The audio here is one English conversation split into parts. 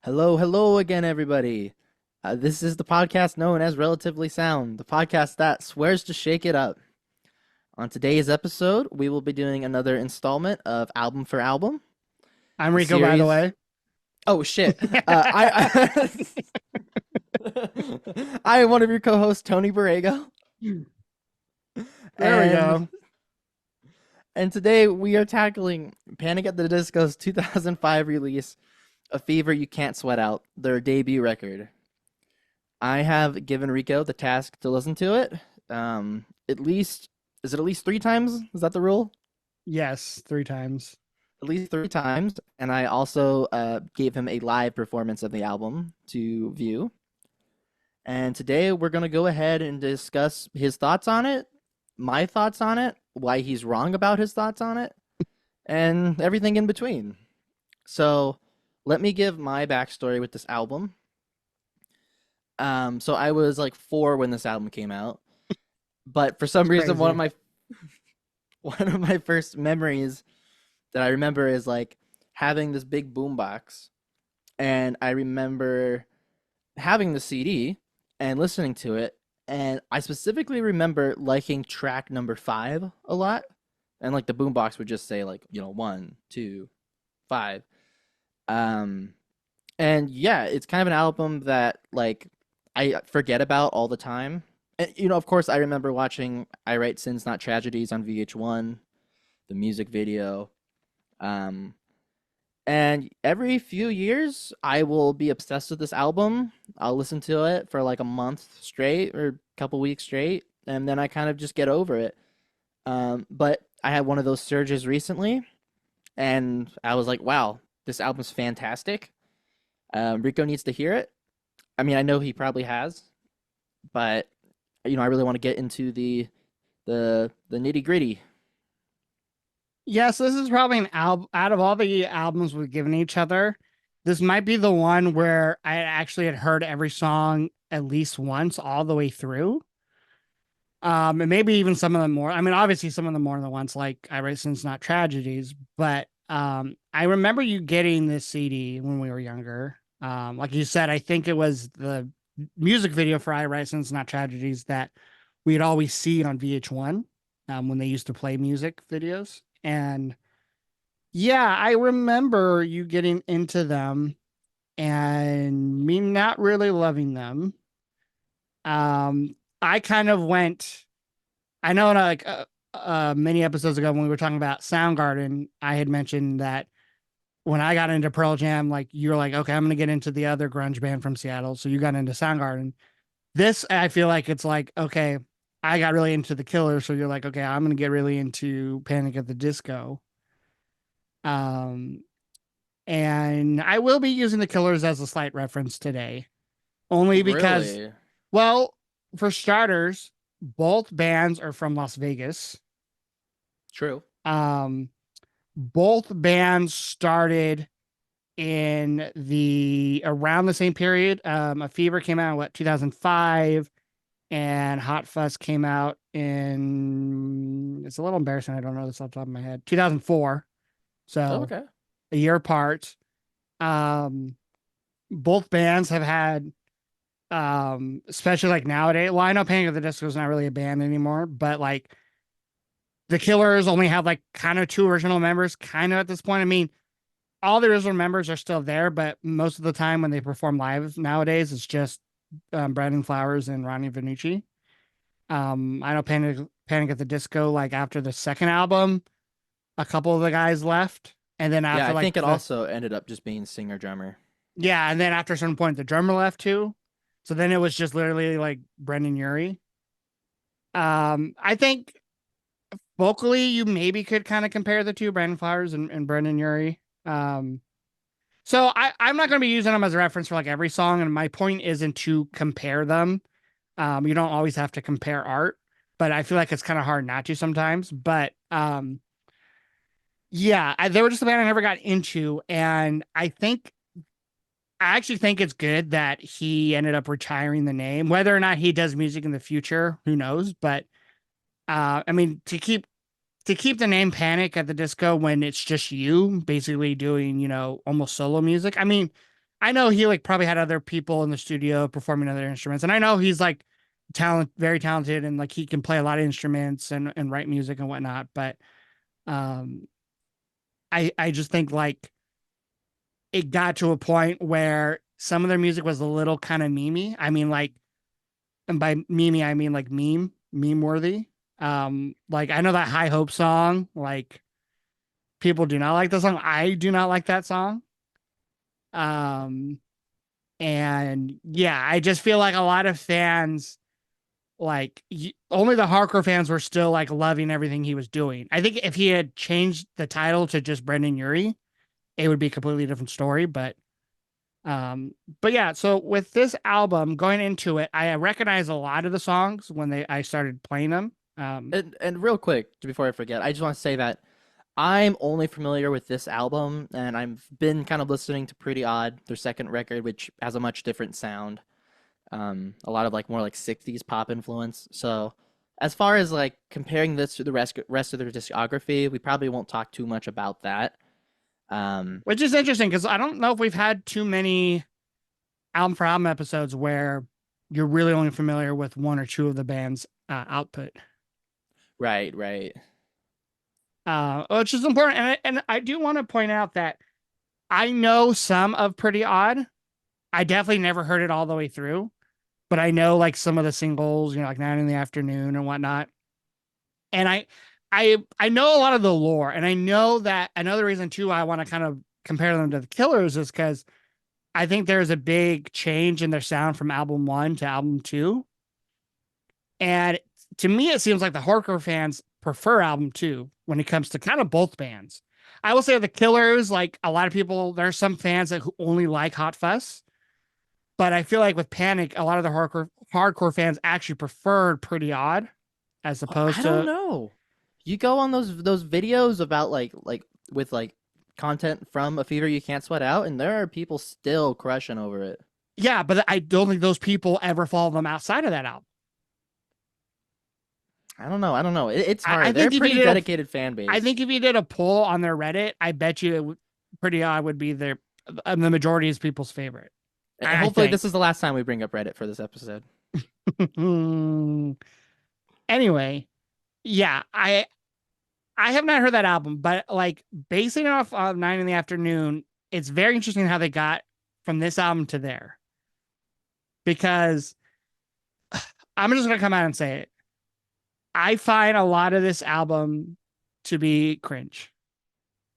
Hello, hello again, everybody. This is the podcast known as Relatively Sound, the podcast that swears to shake it up. On today's episode, we will be doing another installment of Album for Album, I'm the Rico, by the series. way. Oh shit! I am one of your co-hosts, Tony Borrego, There we and go. today we are tackling Panic at the Disco's 2005 release, "A Fever You Can't Sweat Out," their debut record. I have given Rico the task to listen to it. At least is it at least three times? Is that the rule? Yes, three times. At least three times. And I also gave him a live performance of the album to view. And today we're gonna go ahead and discuss his thoughts on it, my thoughts on it, why he's wrong about his thoughts on it, and everything in between. So let me give my backstory with this album. So I was like 4 when this album came out, but for some It's reason, crazy. one of my first memories that I remember is like having this big boombox, and I remember having the CD and listening to it, and I specifically remember liking track number 5 a lot, and like the boombox would just say like 1, 2, 5, um, and yeah, it's kind of an album that like I forget about all the time. And, of course, I remember watching "I Write Sins Not Tragedies" on VH1, the music video. Um, and every few years, I will be obsessed with this album. I'll listen to it for like a month straight or a couple weeks straight, and then I kind of just get over it. But I had one of those surges recently, and I was like, wow, this album's fantastic. Rico needs to hear it. I mean, I know he probably has, but I really want to get into the nitty gritty. Yes, this is probably an album out of all the albums we've given each other. This might be the one where I actually had heard every song at least once all the way through. And maybe even some of them more. I mean, obviously some of them more than once, like I Write Sins Not Tragedies. But I remember you getting this CD when we were younger. Like you said, I think it was the music video for I Write Sins Not Tragedies that we'd always see on VH1 when they used to play music videos. And yeah, I remember you getting into them and me not really loving them. Um, I kind of went I know in many episodes ago when we were talking about Soundgarden, I had mentioned that when I got into Pearl Jam, like you were like, okay, I'm gonna get into the other grunge band from Seattle. So you got into Soundgarden. This I feel like it's like, okay, I got really into the Killers, so you're like, okay, I'm gonna get really into Panic at the Disco. Um, and I will be using the Killers as a slight reference today, only because, Really? well, for starters, both bands are from Las Vegas. True. Um, both bands started in the around the same period. A Fever came out in what 2005, and Hot Fuss came out in. It's a little embarrassing. I don't know this off the top of my head. 2004. Oh, So okay. a year apart. Um, both bands have had, especially like nowadays. Well, I know Panic at the Disco is not really a band anymore, but like the Killers only have like kind of two original members, kind of at this point. I mean, all the original members are still there, but most of the time when they perform live nowadays, it's just Brandon Flowers and Ronnie Vanucci. I know Panic at the Disco, like after the second album, a couple of the guys left. And then Yeah, after I like think it the, also ended up just being singer drummer. yeah, and then after a certain point, the drummer left too. So then it was just literally like Brendan Urie. I think vocally, you maybe could kind of compare the two, Brandon Flowers and Brendan Urie. Um, So I'm not going to be using them as a reference for like every song, and my point isn't to compare them. You don't always have to compare art, but I feel like it's kind of hard not to sometimes. But yeah, they were just a band I never got into, and I actually think it's good that he ended up retiring the name. Whether or not he does music in the future, who knows? But I mean, to keep the name Panic at the Disco when it's just you basically doing, almost solo music. I mean, I know he like probably had other people in the studio performing other instruments, and I know he's like very talented, and like he can play a lot of instruments and write music and whatnot. But um, I just think like it got to a point where some of their music was a little kind of memey. I mean, like, and by memey I mean like meme worthy. Like I know that High Hope song, like people do not like the song. I do not like that song. Um, and yeah, I just feel like a lot of fans, like only the hardcore fans were still like loving everything he was doing. I think if he had changed the title to just Brendan Urie, it would be a completely different story. But yeah, so with this album going into it, I recognize a lot of the songs when I started playing them. And real quick, before I forget, I just want to say that I'm only familiar with this album, and I've been kind of listening to Pretty Odd, their second record, which has a much different sound. A lot of like more like 60s pop influence. So as far as like comparing this to the rest of their discography, we probably won't talk too much about that. Um, Which is interesting because I don't know if we've had too many album for album episodes where you're really only familiar with one or two of the band's output. right, right. Which is important. And I do want to point out that I know some of Pretty Odd. I definitely never heard it all the way through, but I know like some of the singles, like 9 in the Afternoon and whatnot. And I know a lot of the lore, and I know that another reason too I want to kind of compare them to the Killers is because I think there's a big change in their sound from album one to album two. And to me, it seems like the hardcore fans prefer album two when it comes to kind of both bands. I will say the Killers, like a lot of people, there are some fans that who only like Hot Fuss, but I feel like with Panic, a lot of the hardcore fans actually preferred Pretty Odd as Oh, I opposed don't to know. You go on those videos about like with like content from A Fever You Can't Sweat Out, and there are people still crushing over it. yeah, but I don't think those people ever follow them outside of that album. I don't know. I don't know. It's I hard. They're a think if you pretty did a dedicated fan I base. think if you did a poll on their Reddit, I bet you Pretty Odd would be the majority of people's favorite. And I hopefully think. this is the last time we bring up Reddit for this episode. Anyway, yeah, I have not heard that album, but like basing it off of 9 in the Afternoon, it's very interesting how they got from this album to there. Because I'm just gonna come out and say it. I find a lot of this album to be cringe.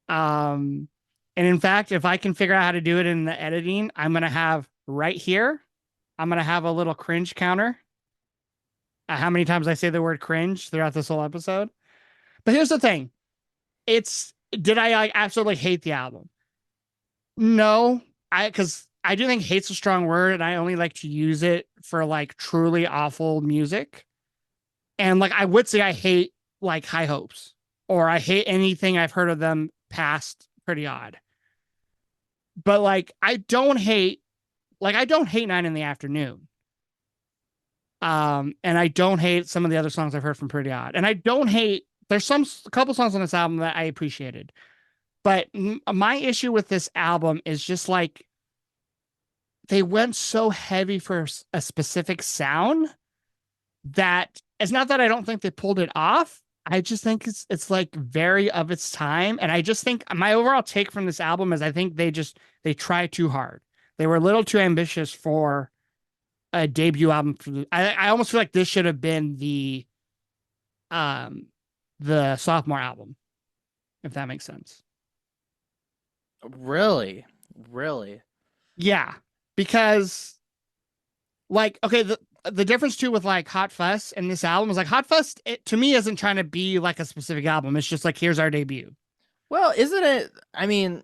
Um, and in fact, if I can figure out how to do it in the editing, I'm gonna have right here. I'm gonna have a little cringe counter. How many times I say the word cringe throughout this whole episode? But here's the thing: it's did I like absolutely hate the album? No, because I do think hate's a strong word, and I only like to use it for like truly awful music. And like I would say I hate like High Hopes, or I hate anything I've heard of them past Pretty Odd. But like I don't hate 9 in the Afternoon. And I don't hate some of the other songs I've heard from Pretty Odd. And I don't hate there's a couple songs on this album that I appreciated. But my issue with this album is just like they went so heavy for a specific sound that it's not that I don't think they pulled it off. I just think it's like very of its time. And I just think my overall take from this album is I think they try too hard. They were a little too ambitious for a debut album. I almost feel like this should have been um the sophomore album, if that makes sense. Really? Really? Yeah. Because like okay, the difference too with like Hot Fuss and this album is like Hot Fuss to me isn't trying to be like a specific album. It's just like here's our debut. Well, isn't it? I mean,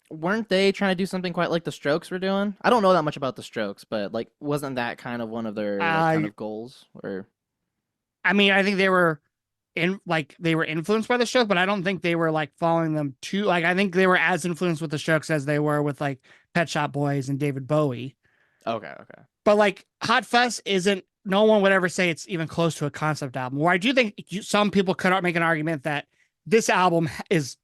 weren't they trying to do something quite like the Strokes were doing? I don't know that much about the Strokes, but like, wasn't that kind of one of their like kind Uh of goals? Or I mean, I think they were influenced by the Strokes, but I don't think they were like following them too. Like I think they were as influenced with the Strokes as they were with like Pet Shop Boys and David Bowie. okay, okay. But like Hot Fuss isn't. No one would ever say it's even close to a concept album. Where I do think some people could make an argument that this album is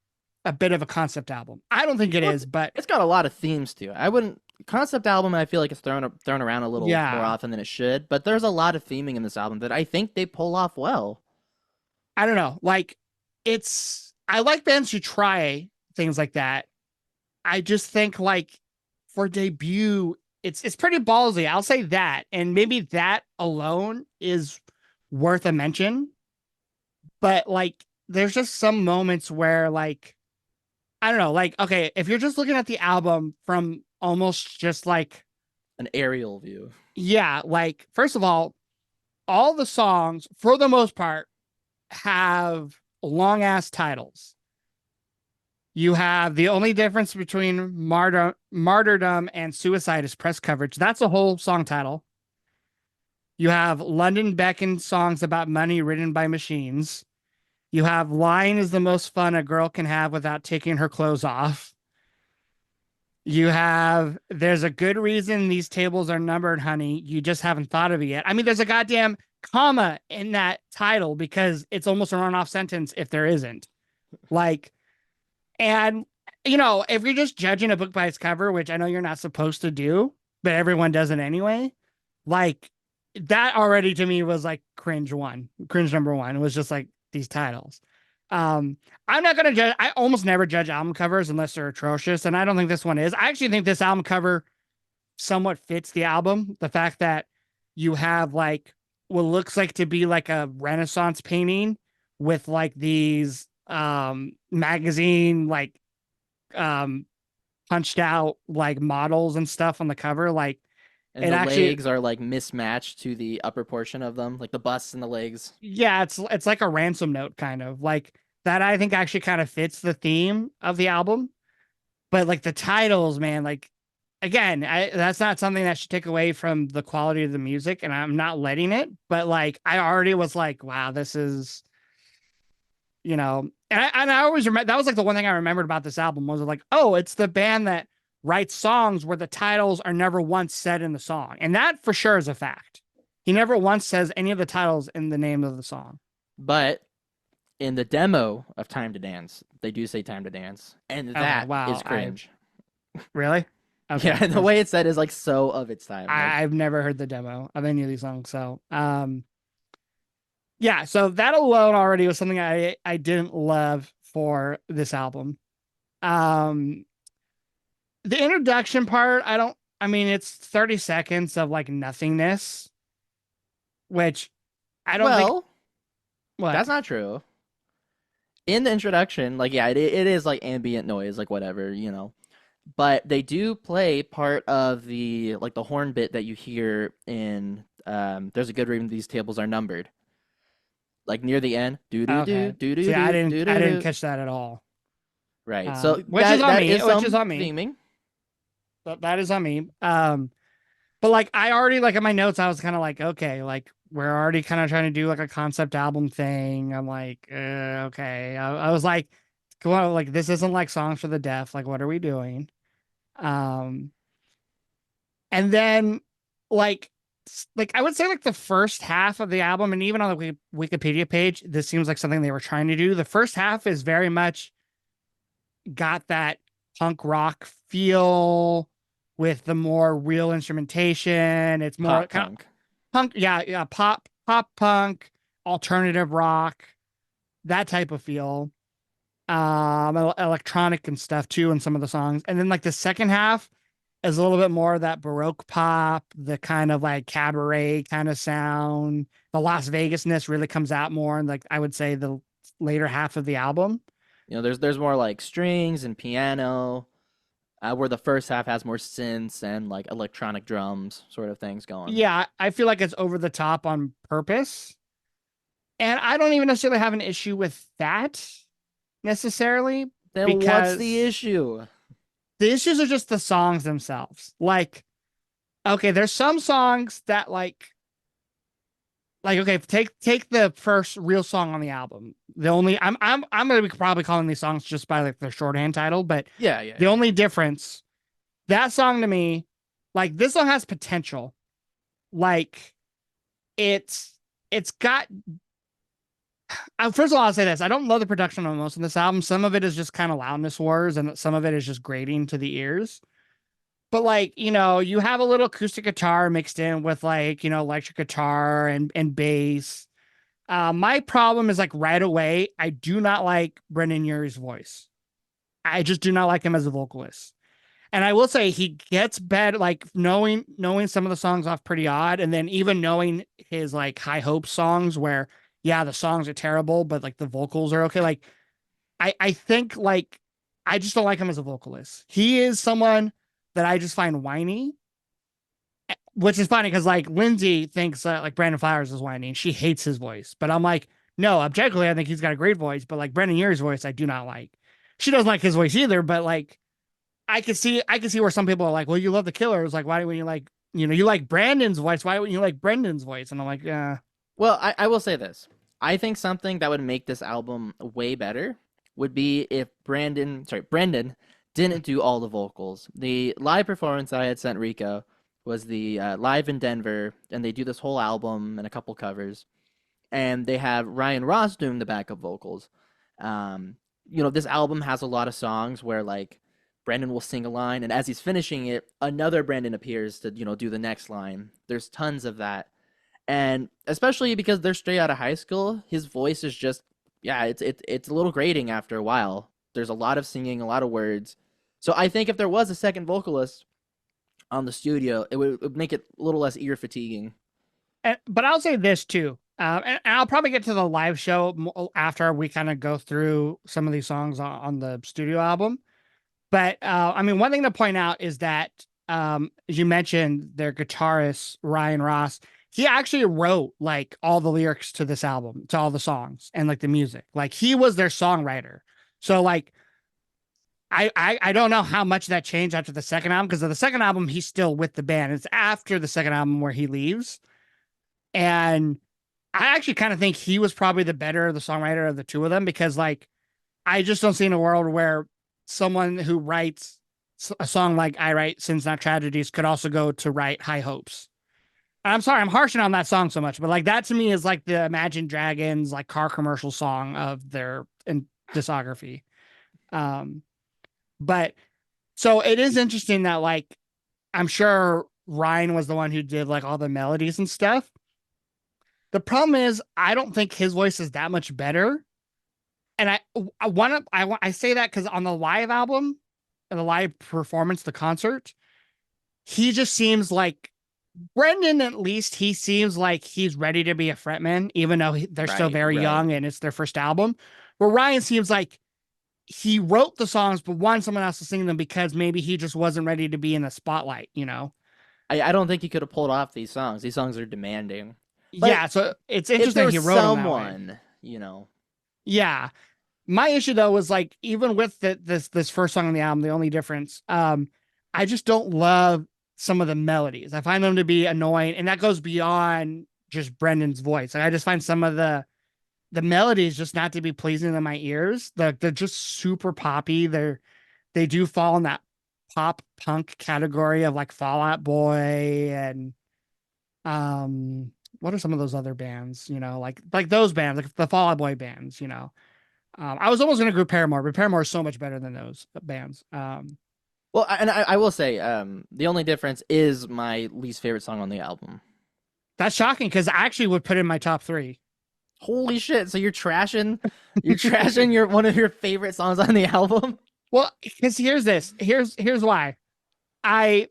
a bit of a concept album. I don't think it Well, is, but it's got a lot of themes to it. I wouldn't concept album I feel like it's thrown around a little more Yeah. often than it should, but there's a lot of theming in this album that I think they pull off well. I don't know. Like I like bands who try things like that. I just think like for debut, it's pretty ballsy. I'll say that. And maybe that alone is worth a mention. But like there's just some moments where like I don't know, like okay, if you're just looking at the album from almost just like An aerial view. yeah, like first of all the songs for the most part have long ass titles. You have the only difference between martyrdom and suicide is press coverage. That's a whole song title. You have London Beckon songs about money written by machines. You have lying is the most fun a girl can have without taking her clothes off. You have there's a good reason these tables are numbered, honey. You just haven't thought of it yet. I mean, there's a goddamn comma in that title because it's almost a run-off sentence if there isn't. Like, and if you're just judging a book by its cover, which I know you're not supposed to do, but everyone does it anyway, like that already to me was like cringe number one. It was just like these titles. Um, I'm not gonna judge. I almost never judge album covers unless they're atrocious, and I don't think this one is. I actually think this album cover somewhat fits the album. The fact that you have like what looks like to be like a Renaissance painting with like these magazine like um punched out like models and stuff on the cover. Like And it the actually legs are like mismatched to the upper portion of them, like the busts and the legs. yeah, it's like a ransom note kind of like that. I think actually kind of fits the theme of the album. But like the titles, man, like again, that's not something that should take away from the quality of the music, and I'm not letting it. But like I already was like, wow, this is and I always remember that was like the one thing I remembered about this album was like, oh, it's the band that writes songs where the titles are never once said in the song. And that for sure is a fact. He never once says any of the titles in the name of the song. But in the demo of Time to Dance, they do say Time to Dance, and Okay, that wow. is I cringe. really Yeah, okay. and the way it's said is like so of its time. Like, I've never heard the demo of any of these songs. So yeah, so that alone already was something I didn't love for this album. Um the introduction part, I mean it's 30 seconds of like nothingness, which I don't think well, what? that's not true. In the introduction, like, yeah, it is like ambient noise, like whatever, But they do play part of the like the horn bit that you hear in There's a Good Reason These Tables Are Numbered. Like near the end, do do do Okay. do do See, I do didn't do I do didn't do. catch that at all. Right. So Which is on that me, is which is some on me. theming. That is on me. But like I already like in my notes, I was kind of like, okay, like we're already kind of trying to do like a concept album thing. I'm like, okay. I was like, come on, like this isn't like Songs for the Deaf. Like, what are we doing? Um, and then like like I would say like the first half of the album, and even on the Wikipedia page, this seems like something they were trying to do. The first half is very much got that punk rock feel with the more real instrumentation. It's more Pop kind of punk. punk, yeah, pop punk, alternative rock, that type of feel. Electronic and stuff too in some of the songs. And then like the second half is a little bit more of that Baroque pop, the kind of like cabaret kind of sound. The Las Vegasness really comes out more in like I would say the later half of the album. There's more like strings and piano, where the first half has more synths and like electronic drums sort of things going. Yeah, I feel like it's over the top on purpose. And I don't even necessarily have an issue with that necessarily Then what's the because issue? the issues are just the songs themselves. Like, okay, there's some songs that like okay, take the first real song on the album. The only I'm gonna be probably calling these songs just by like their shorthand title, but Yeah, yeah, the yeah. only difference that song to me, like this song has potential. Like it's got first of all, I'll say this. I don't love the production on most of this album. Some of it is just kind of loudness wars, and some of it is just grating to the ears. but like, you have a little acoustic guitar mixed in with like, electric guitar and bass. My problem is like right away, I do not like Brendan Urie's voice. I just do not like him as a vocalist. And I will say he gets better, like knowing some of the songs off Pretty Odd, and then even knowing his like High Hopes songs where, yeah, the songs are terrible, but like the vocals are okay. Like I think like I just don't like him as a vocalist. He is someone that I just find whiny, which is funny because like Lindsay thinks like Brandon Flowers is whiny and she hates his voice. But I'm like, no, objectively, I think he's got a great voice, but like Brandon Urie's voice, I do not like. She doesn't like his voice either, but like I can see where some people are like, well, you love the Killers. Like, why wouldn't you like, you like Brandon's voice? Why wouldn't you like Brendan's voice? And I'm like, yeah. Well, I will say this. I think something that would make this album way better would be if Brendan didn't do all the vocals. The live performance that I had sent Rico was the live in Denver, and they do this whole album and a couple covers, and they have Ryan Ross doing the backup vocals. This album has a lot of songs where like Brandon will sing a line, and as he's finishing it, another Brandon appears to do the next line. There's tons of that, and especially because they're straight out of high school, his voice is just yeah, it's a little grating after a while. There's a lot of singing, a lot of words. So I think if there was a second vocalist on the studio, it would make it a little less ear fatiguing. But I'll say this too. And I'll probably get to the live show after we kind of go through some of these songs on the studio album. But I mean, one thing to point out is that as you mentioned, their guitarist Ryan Ross, he actually wrote like all the lyrics to this album, to all the songs and like the music. Like he was their songwriter. So like I don't know how much that changed after the second album, because of the second album he's still with the band. It's after the second album where he leaves. And I actually kind of think he was probably the better the songwriter of the two of them, because like I just don't see in a world where someone who writes a song like I Write Sins Not Tragedies could also go to write High Hopes. I'm sorry, I'm harshing on that song so much, but like that to me is like the Imagine Dragons like car commercial song of their discography. Um, but so it is interesting that like I'm sure Ryan was the one who did like all the melodies and stuff. The problem is I don't think his voice is that much better. And I say that because on the live album and the live performance, the concert, he just seems like Brendan, at least he seems like he's ready to be a frontman, even though they're still Right, very right. young and it's their first album. Where Ryan seems like he wrote the songs, but wanted someone else to sing them because maybe he just wasn't ready to be in the spotlight. I don't think he could have pulled off these songs. These songs are demanding. But Yeah, so it's if there interesting he was wrote them that way. someone. Yeah. My issue though was like even with this first song on the album, the only difference, I just don't love some of the melodies. I find them to be annoying, and that goes beyond just Brendan's voice. Like I just find some of the melodies just not to be pleasing to my ears. They're just super poppy. They do fall in that pop punk category of like Fall Out Boy and what are some of those other bands, like those bands, like the Fall Out Boy bands. I was almost going to group Paramore, but Paramore is so much better than those bands. Well, and I will say, the only difference is my least favorite song on the album. That's shocking because I actually would put in my top three. Holy shit! So you're trashing your one of your favorite songs on the album? Well, because here's why. I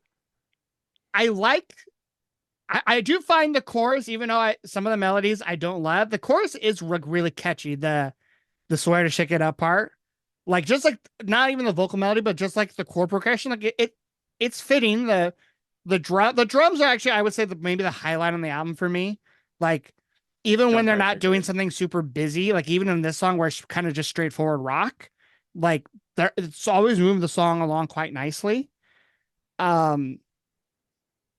I like I do find the chorus, even though some of the melodies I don't love, the chorus is really catchy. The swear to shake it up part, like just like not even the vocal melody, but just like the chord progression, like it's fitting. The drums are actually, I would say, maybe the highlight on the album for me. Like even when Drum they're parts not are doing good. something super busy, like even in this song where it's kind of just straightforward rock, like it's always moved the song along quite nicely. Um,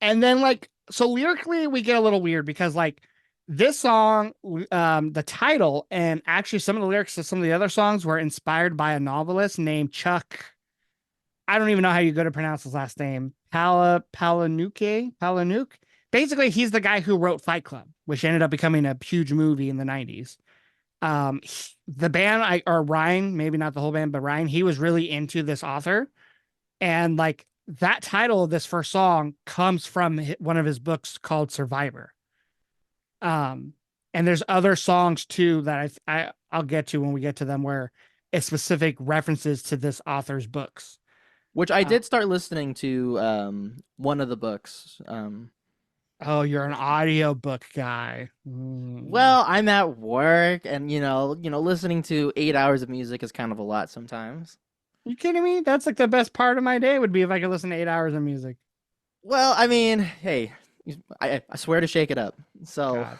and then like so lyrically we get a little weird because like this song, the title and actually some of the lyrics of some of the other songs were inspired by a novelist named Chuck. I don't even know how you go to pronounce his last name. Palahniuk. Basically, he's the guy who wrote Fight Club, which ended up becoming a huge movie in the 90s. The band, or Ryan, maybe not the whole band, but Ryan, he was really into this author. And like that title of this first song comes from one of his books called Survivor. Um, and there's other songs too that I'll get to when we get to them where it's specific references to this author's books. Which I Uh, did start listening to one of the books. oh, you're an audiobook guy. Mm. Well, I'm at work, and listening to 8 hours of music is kind of a lot sometimes. You kidding me? That's like the best part of my day would be if I could listen to 8 hours of music. Well, I mean, hey, I swear to shake it up. So, God.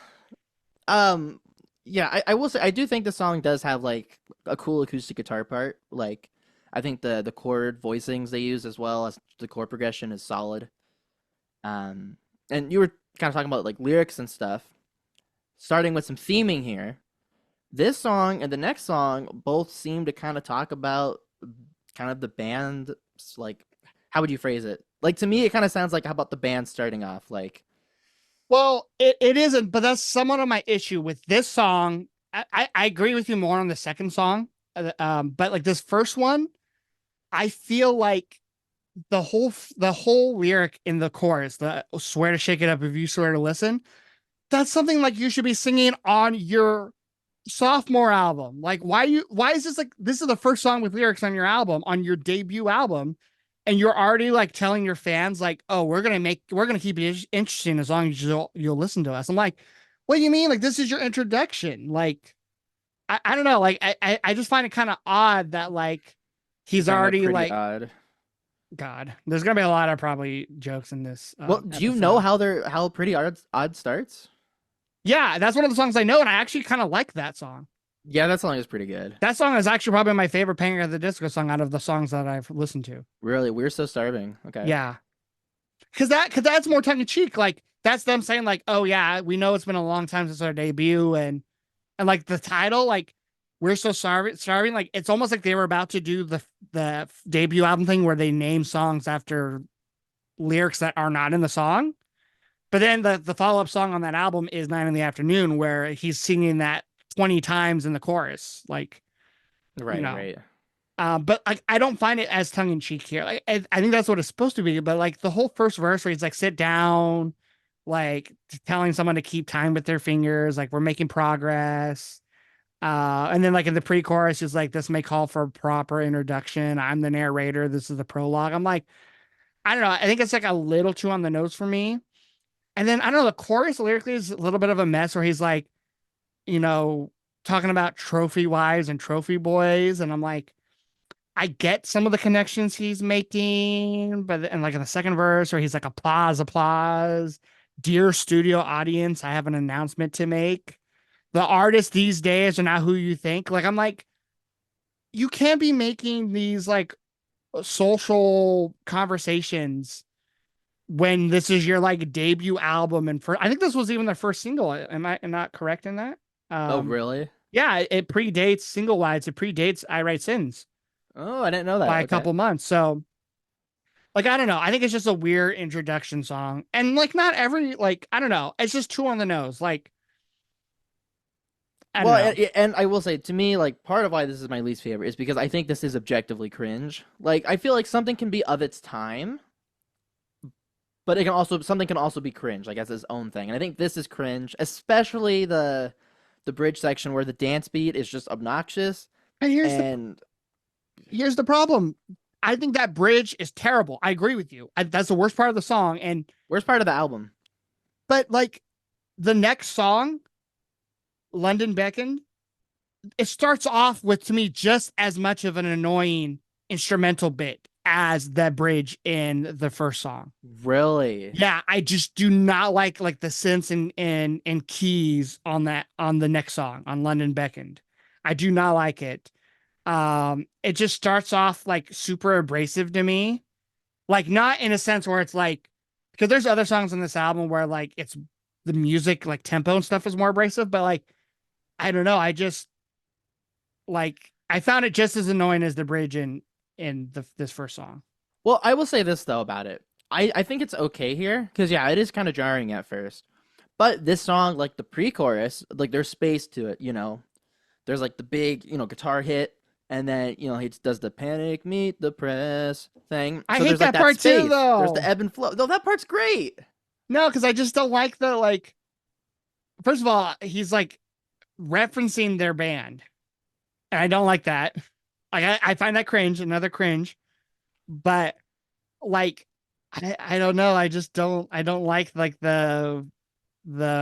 um, yeah, I will say I do think the song does have like a cool acoustic guitar part. Like, I think the chord voicings they use as well as the chord progression is solid. Um, and you were kind of talking about like lyrics and stuff. Starting with some theming here. This song and the next song both seem to kind of talk about kind of the band, like, how would you phrase it? Like, to me, it kind of sounds like, how about the band starting off? Like, Well, it isn't, but that's somewhat of my issue with this song. I agree with you more on the second song. But like this first one, I feel like the whole lyric in the chorus, the swear to shake it up if you swear to listen, that's something like you should be singing on your sophomore album. Like why is this like this is the first song with lyrics on your album, on your debut album, and you're already like telling your fans like, oh, we're gonna keep it interesting as long as you'll listen to us. I'm like, what do you mean? Like this is your introduction. Like I don't know. Like I just find it kind of odd that like you he's find that already pretty like odd. God. There's gonna be a lot of probably jokes in this Well, do you know episode. how Pretty Odd starts? Yeah, that's one of the songs I know, and I actually kind of like that song. Yeah, that song is pretty good. That song is actually probably my favorite Panic at the Disco song out of the songs that I've listened to. Really, We're So Starving. Okay. Yeah, because that's more tongue in cheek. Like that's them saying like, oh yeah, we know it's been a long time since our debut, and like the title, like we're so sorry, starving. Like it's almost like they were about to do the debut album thing where they name songs after lyrics that are not in the song. But then the follow up song on that album is Nine in the Afternoon, where he's singing that 20 times in the chorus. Like, you Right, know, right. but like, I don't find it as tongue in cheek here. Like, I think that's what it's supposed to be. But like the whole first verse where he's like, sit down, like telling someone to keep time with their fingers, like, we're making progress. And then like in the pre chorus, is like, this may call for a proper introduction. I'm the narrator. This is the prologue. I'm like, I don't know. I think it's like a little too on the nose for me. And then I don't know, the chorus lyrically is a little bit of a mess where he's like, you know, talking about trophy wives and trophy boys. And I'm like, I get some of the connections he's making, but and like in the second verse where he's like, applause, applause. Dear studio audience, I have an announcement to make. The artists these days are not who you think. Like, I'm like, you can't be making these like social conversations when this is your like debut album and I think this was even their first single. Am I not correct in that? Oh, Um, really? yeah, it predates single wise. It predates I Write Sins Oh, I didn't know that. by a Okay. couple months. So like I don't know. I think it's just a weird introduction song, and like not every like I don't know. It's just too on the nose. Like I don't Well, know. and I will say, to me, like, part of why this is my least favorite is because I think this is objectively cringe. Like, I feel like something can be of its time, but something can also be cringe, like as its own thing. And I think this is cringe, especially the bridge section where the dance beat is just obnoxious. And And here's the problem. I think that bridge is terrible. I agree with you. That's the worst part of the song. And worst part of the album. but like the next song, London Beckoned, it starts off with to me just as much of an annoying instrumental bit as that bridge in the first song. Really? Yeah, I just do not like the synths and keys on the next song on London Beckoned. I do not like it. It just starts off like super abrasive to me. Like not in a sense where it's like because there's other songs on this album where like it's the music like tempo and stuff is more abrasive, but like I don't know. I just like I found it just as annoying as the bridge in this first song. Well, I will say this though about it. I think it's okay here because yeah, it is kind of jarring at first. But this song, like the pre-chorus, like there's space to it. There's like the big, guitar hit, and then he does the panic meet the press thing. I So hate there's like that that part too, space. There's the though. ebb and flow. No, that part's great. No, because I just don't like the like. First of all, he's like referencing their band, and I don't like that. Like I find that cringe, another cringe. But like, I don't know. I just don't. I don't like the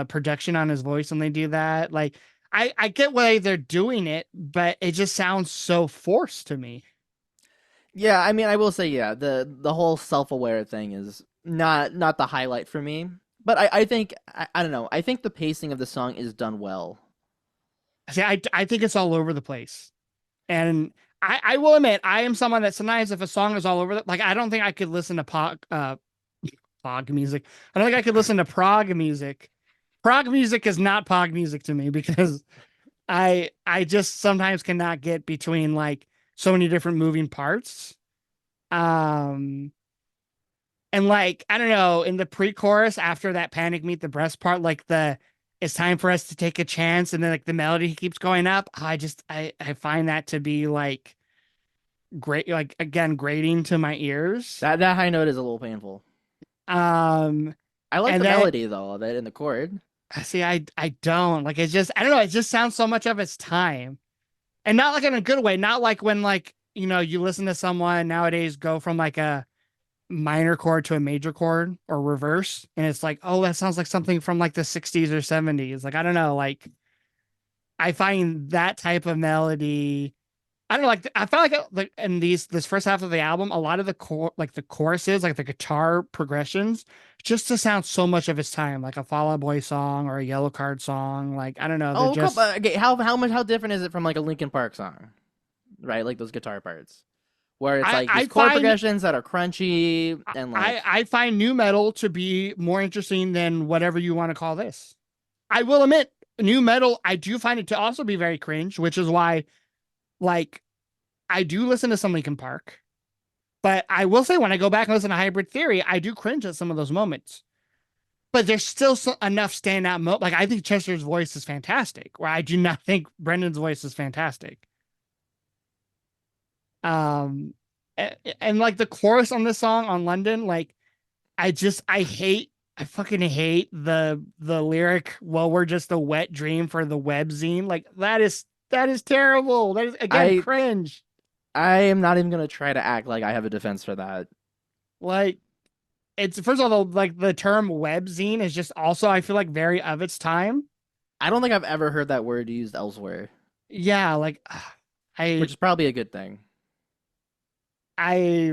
production on his voice when they do that. Like, I get why they're doing it, but it just sounds so forced to me. Yeah, I mean, I will say, yeah, the whole self-aware thing is not the highlight for me. But I think I don't know. I think the pacing of the song is done well. See, I think it's all over the place. And I will admit, I am someone that sometimes if a song is all over the like I don't think I could listen to pog music. I don't think I could listen to prog music. Prog music is not pog music to me because I just sometimes cannot get between like so many different moving parts. Um and like I don't know, in the pre-chorus after that panic meet the breast part, like the it's time for us to take a chance, and then like the melody keeps going up. I find that to be like great, like again, grating to my ears. That high note is a little painful. Um, I like and the then melody though of it in the chord. see, I don't like it's just I don't know, it just sounds so much of its time. And not like in a good way, not like when like, you listen to someone nowadays go from like a minor chord to a major chord or reverse, and it's like, oh, that sounds like something from like the 60s or 70s. Like, I don't know, like I find that type of melody I don't know, like I felt like in this first half of the album, a lot of the choruses, like the guitar progressions, just to sound so much of its time, like a Fall Out Boy song or a Yellow Card song. Like I don't know, they're Oh, just okay. How different is it from like a Linkin Park song, right? Like those guitar parts, where it's like these I chord find progressions that are crunchy and like I find new metal to be more interesting than whatever you want to call this. I will admit, new metal, I do find it to also be very cringe, which is why, like, I do listen to some Linkin Park. But I will say, when I go back and listen to Hybrid Theory, I do cringe at some of those moments. But there's still enough standout Like I think Chester's voice is fantastic, where I do not think Brendan's voice is fantastic. Um, and like the chorus on this song on London, like I fucking hate the lyric. Well, we're just a wet dream for the web zine. Like that is terrible. That is again I cringe. I am not even gonna try to act like I have a defense for that. Like it's first of all, like the term web zine is just also I feel like very of its time. I don't think I've ever heard that word used elsewhere, Yeah, like which I is probably a good thing. I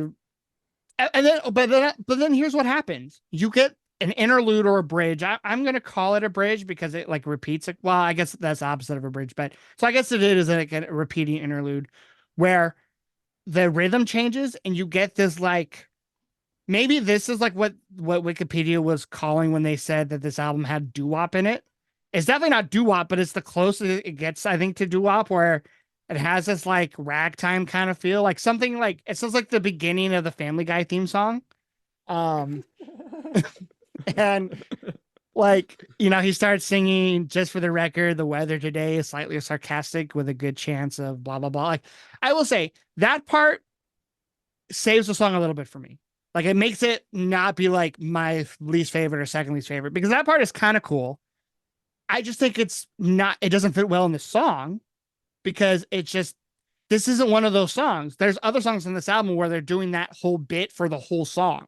and then but then here's what happens. You get an interlude or a bridge. I'm gonna call it a bridge because it like repeats it. Well, I guess that's the opposite of a bridge, but so I guess it is like a repeating interlude where the rhythm changes and you get this like maybe this is like what Wikipedia was calling when they said that this album had doo-wop in it. It's definitely not doo-wop, but it's the closest it gets, I think, to doo-wop, where it has this like ragtime kind of feel, like something like it sounds like the beginning of the Family Guy theme song. Um, and like he starts singing, just for the record, the weather today is slightly sarcastic with a good chance of blah blah blah. Like I will say that part saves the song a little bit for me. Like it makes it not be like my least favorite or second least favorite, because that part is kind of cool. I just think it doesn't fit well in the song, because it's just this isn't one of those songs. There's other songs in this album where they're doing that whole bit for the whole song.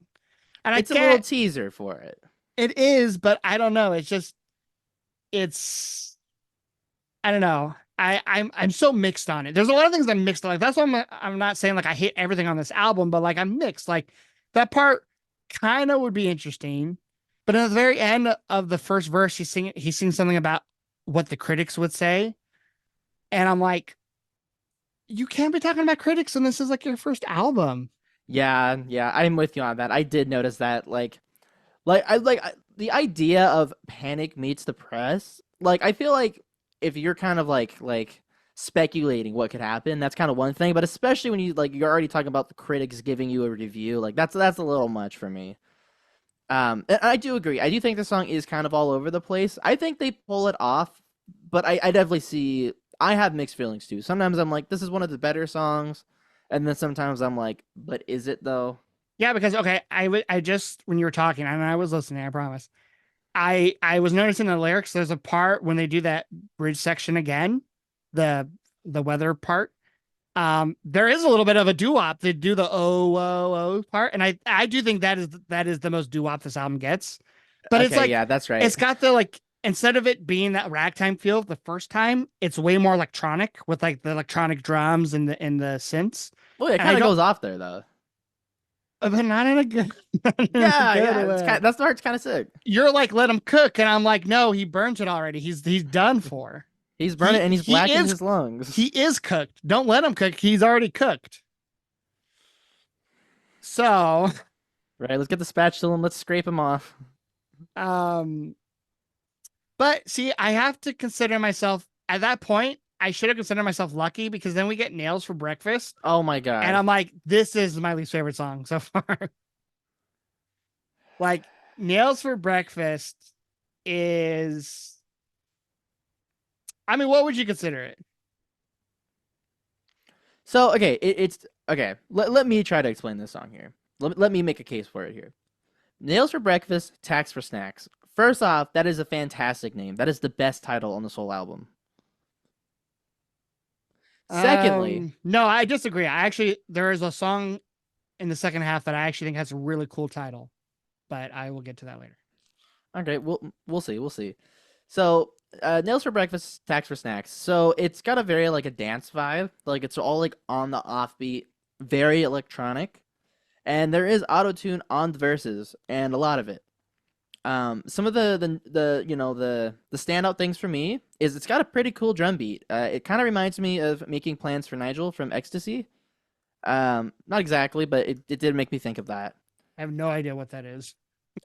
And I It's a little get teaser for it. it is, but I don't know. It's I don't know. I'm so mixed on it. There's a lot of things I'm mixed on. Like that's why I'm not saying like I hate everything on this album, but like I'm mixed. Like that part kind of would be interesting, but at the very end of the first verse, he sings something about what the critics would say, and I'm like, you can't be talking about critics, and this is like your first album. Yeah, I'm with you on that. I did notice that, the idea of panic meets the press. Like, I feel like if you're kind of like speculating what could happen, that's kind of one thing. But especially when you're already talking about the critics giving you a review, like that's a little much for me. And I do agree. I do think the song is kind of all over the place. I think they pull it off, but I definitely see I have mixed feelings too. Sometimes I'm like, this is one of the better songs, and then sometimes I'm like, but is it though? Yeah, because okay, I just when you were talking, and I was listening, I promise. I was noticing the lyrics. There's a part when they do that bridge section again, the the weather part. There is a little bit of a doo-wop. They do the oh oh oh part, and I do think that is the most doo-wop this album gets. But it's Okay, like yeah, that's right. it's got the like instead of it being that ragtime feel the first time, it's way more electronic with like the electronic drums and the synths. Well, it And I kind of don't, goes off there though. but not in a good, not in a Yeah, good yeah, way. that's the part's kind of sick. You're like, let him cook, and I'm like, no, he burns it already. He's done for. He's burning and he's He blackened is his lungs. he is cooked. Don't let him cook. He's already cooked. So, Right, let's get the spatula and let's scrape him off. um, but see, I have to consider myself at that point. I should have considered myself lucky because then we get nails for breakfast, Oh my and god. I'm like, this is my least favorite song so far. Like, nails for breakfast is, I mean, what would you consider it? So, okay, it's okay. Let me try to explain this song here. Let me make a case for it here. Nails for breakfast, Tacks for snacks. First off, that is a fantastic name. That is the best title on this whole album. Secondly, No, I disagree. I actually there is a song in the second half that I actually think has a really cool title, but I will get to that later. okay, we'll see, we'll see. So, nails for breakfast, Tacks for snacks. So it's got a very like a dance vibe. Like it's all like on the offbeat, very electronic, and there is auto tune on the verses and a lot of it. Some of the you know the standout things for me is it's got a pretty cool drum beat. It kind of reminds me of Making Plans for Nigel from Ecstasy. Not exactly, but it did make me think of that. I have no idea what that is.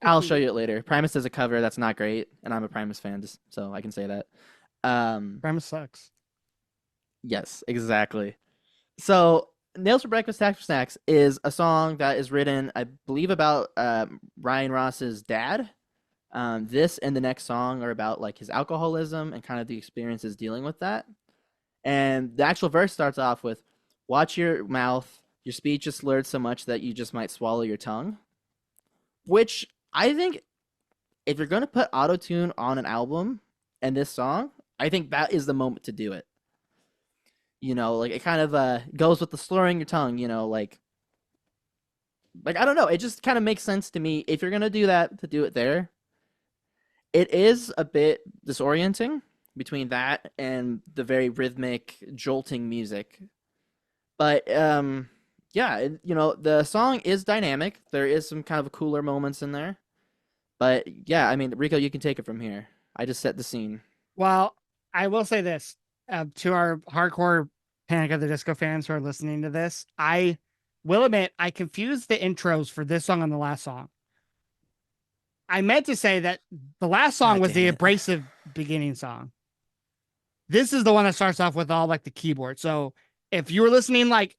I'll show you it later. Primus does a cover that's not great, and I'm a Primus fan, so I can say that. Um, Premise sucks. yes, exactly. So, Nails for Breakfast, Tacks for Snacks is a song that is written, I believe, about Ryan Ross's dad. This and the next song are about like his alcoholism and kind of the experiences dealing with that. And the actual verse starts off with, "Watch your mouth. Your speech is slurred so much that you just might swallow your tongue." Which I think if you're going to put auto tune on an album and this song, I think that is the moment to do it. You know, like it kind of goes with the slurring your tongue. You know, like I don't know, it just kind of makes sense to me if you're gonna do that to do it there. It is a bit disorienting between that and the very rhythmic, jolting music, but yeah, you know the song is dynamic. There is some kind of cooler moments in there, but yeah, I mean Rico, you can take it from here. I just set the scene. Well, I will say this to our hardcore Panic at the Disco fans who are listening to this. I will admit I confused the intros for this song and the last song. I meant to say that the last song God was damn the it. abrasive beginning song. This is the one that starts off with all like the keyboard. So if you were listening like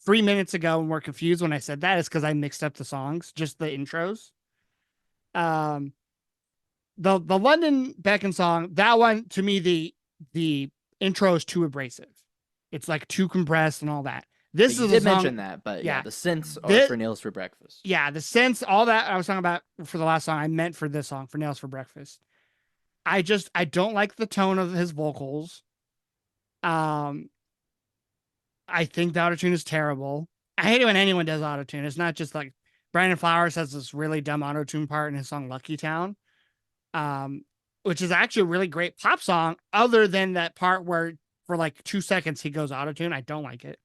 3 minutes ago and were confused when I said that, it's because I mixed up the songs, just the intros. Um, the London Beacon song, that one to me the intro is too abrasive. It's like too compressed and all that. This You is a did song, mention that, but yeah, yeah. the synths are This, for Nails for Breakfast. yeah, the sense, all that I was talking about for the last song, I meant for this song, for Nails for Breakfast. I don't like the tone of his vocals. Um, I think the autotune is terrible. I hate it when anyone does autotune. It's not just like Brandon Flowers has this really dumb autotune part in his song Lucky Town, um, which is actually a really great pop song, other than that part where for like 2 seconds he goes autotune. I don't like it.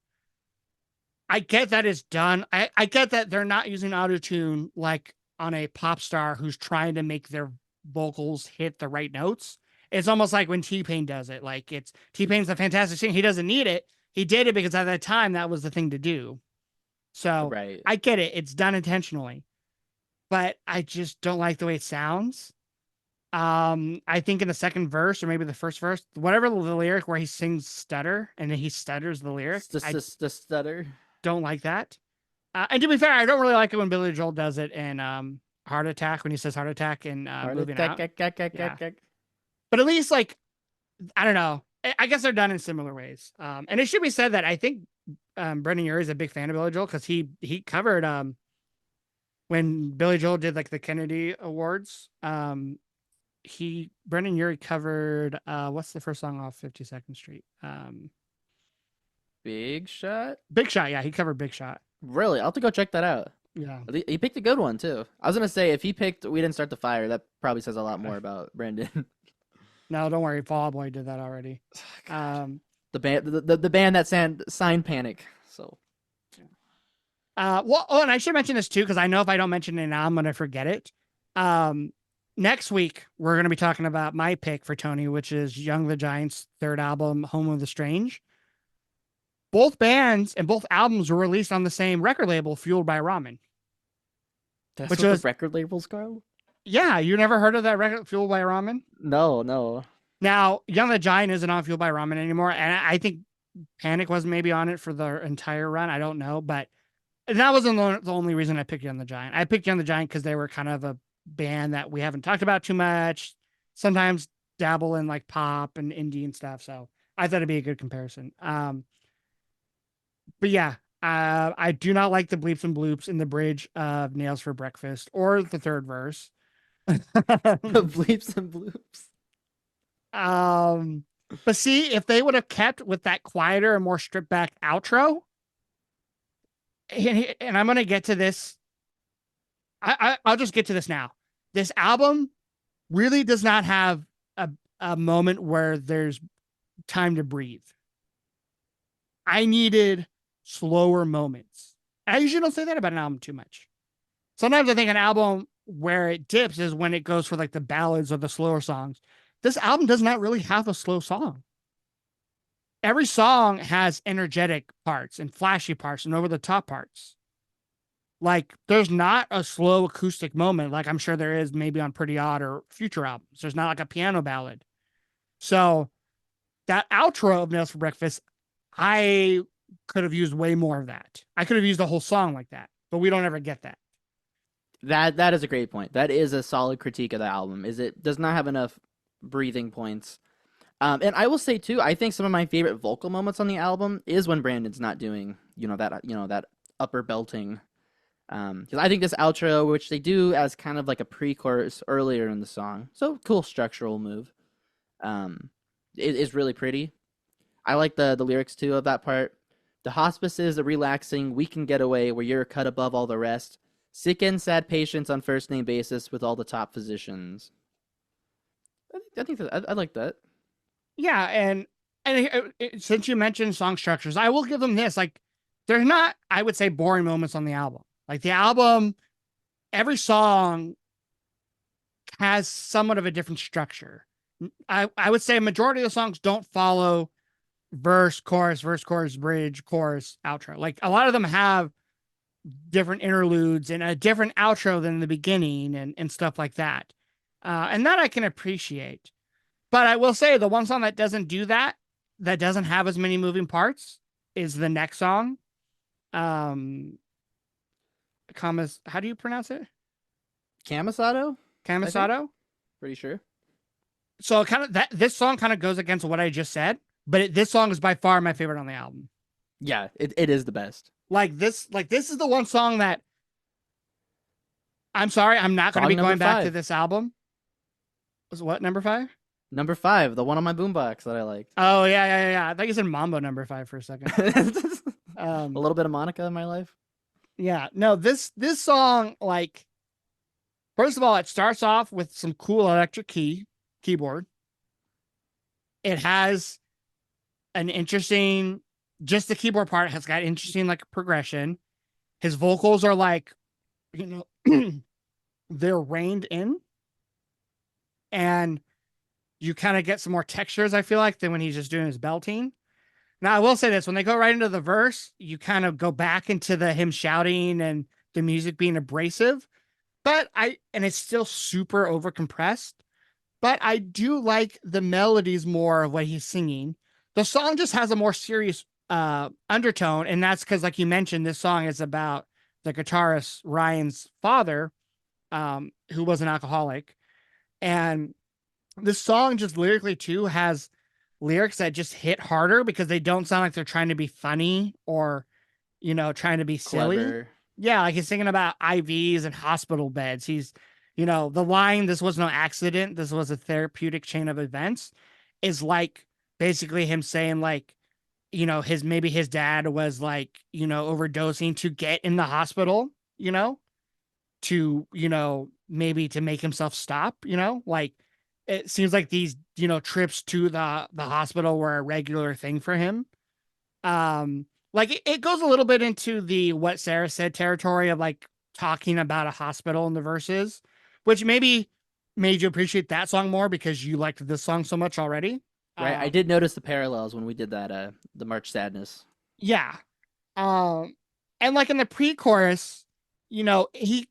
I get that it's done. I get that they're not using autotune like on a pop star who's trying to make their vocals hit the right notes. It's almost like when T-Pain does it. Like it's T-Pain's a fantastic singer. He doesn't need it. He did it because at that time that was the thing to do. So Right. I get it. It's done intentionally, but I just don't like the way it sounds. I think in the second verse or maybe the first verse, whatever the lyric where he sings stutter and then he stutters the lyric, I The stutter. don't like that. And to be fair, I don't really like it when Billy Joel does it in Heart Attack when he says Heart Attack and Heart Moving attack. Out. Ack, ack, ack, Yeah, ack, ack. but at least like I don't know. I guess they're done in similar ways. And it should be said that I think Brendan Urie is a big fan of Billy Joel because he covered when Billy Joel did like the Kennedy Awards. He Brendan Urie covered what's the first song off 52nd Street? Big shot. Big Shot. Yeah, he covered Big Shot. Really, I'll have to go check that out. Yeah. He picked a good one too. I was gonna say if he picked "We Didn't Start the Fire," that probably says a lot more about Brandon. No, don't worry. Fall Out Boy did that already. The band, the band that signed Panic. So Well, oh, and I should mention this too, because I know if I don't mention it now, I'm going to forget it. Next week, we're going to be talking about my pick for Tony, which is Young the Giant's third album, Home of the Strange. Both bands and both albums were released on the same record label, Fueled by Ramen. that's Which what the was, record label's called. yeah, you never heard of that record, Fueled by Ramen? No, no. Now, Young the Giant isn't on Fueled by Ramen anymore, and I think Panic was maybe on it for the entire run. I don't know, but that wasn't the only reason I picked Young the Giant. I picked Young the Giant because they were kind of a band that we haven't talked about too much. Sometimes dabble in like pop and indie and stuff. So I thought it'd be a good comparison. But yeah, I do not like the bleeps and bloops in the bridge of Nails for Breakfast or the third verse. The bleeps and bloops. But see, if they would have kept with that quieter and more stripped back outro, and I'm gonna get to this. I'll just get to this now. This album really does not have a moment where there's time to breathe. I needed slower moments. I usually don't say that about an album too much. Sometimes I think an album where it dips is when it goes for like the ballads or the slower songs. This album does not really have a slow song. Every song has energetic parts and flashy parts and over the top parts. Like there's not a slow acoustic moment like I'm sure there is maybe on Pretty Odd or future albums. There's not like a piano ballad. So that outro of Nails for Breakfast, I could have used way more of that. I could have used a whole song like that, but we don't ever get that. That is a great point. That is a solid critique of the album. Is it does not have enough breathing points. And I will say too, I think some of my favorite vocal moments on the album is when Brandon's not doing, that upper belting. Because I think this outro, which they do as kind of like a pre-chorus earlier in the song, so cool structural move. It is really pretty. I like the lyrics too of that part. The hospice is a relaxing weekend getaway where you're cut above all the rest. Sick and sad patients on first name basis with all the top physicians. I think I like that. Yeah, and since you mentioned song structures, I will give them this. Like, there's not, I would say, boring moments on the album. Like the album, every song has somewhat of a different structure. I would say a majority of the songs don't follow verse, chorus, bridge, chorus, outro. Like a lot of them have different interludes and a different outro than the beginning and stuff like that. And that I can appreciate. But I will say the one song that doesn't do that, that doesn't have as many moving parts, is the next song. Kamas, how do you pronounce it? Camisado? Camisado? Pretty sure. So kind of that this song kind of goes against what I just said, but this song is by far my favorite on the album. Yeah, it is the best. Like this is the one song that I'm sorry, I'm not going to be going back to this album. Was what number 5? Number 5, the one on my boombox that I liked. Oh yeah. I thought you said Mambo number 5 for a second. A little bit of Monica in my life. Yeah, no, this song, like, first of all, it starts off with some cool electric keyboard. It has an interesting, just the keyboard part has got interesting like progression. His vocals are like, they're reined in, and you kind of get some more textures, I feel like, than when he's just doing his belting. Now, I will say this, when they go right into the verse, you kind of go back into the him shouting and the music being abrasive, and it's still super over compressed, but I do like the melodies more of what he's singing. The song just has a more serious undertone, and that's because, like you mentioned, this song is about the guitarist Ryan's father, who was an alcoholic, and this song just lyrically too has lyrics that just hit harder because they don't sound like they're trying to be funny or, trying to be silly. Clever. Yeah, like he's singing about IVs and hospital beds. The line, "This was no accident, this was a therapeutic chain of events," is like basically him saying, like, his dad was like, overdosing to get in the hospital, you know, maybe to make himself stop, like it seems like these, trips to the hospital were a regular thing for him. Like it goes a little bit into the what Sarah said territory of like talking about a hospital in the verses, which maybe made you appreciate that song more because you liked this song so much already. Right. I Um, did notice the parallels when we did that the March Sadness. yeah. Um, and like in the pre-chorus, he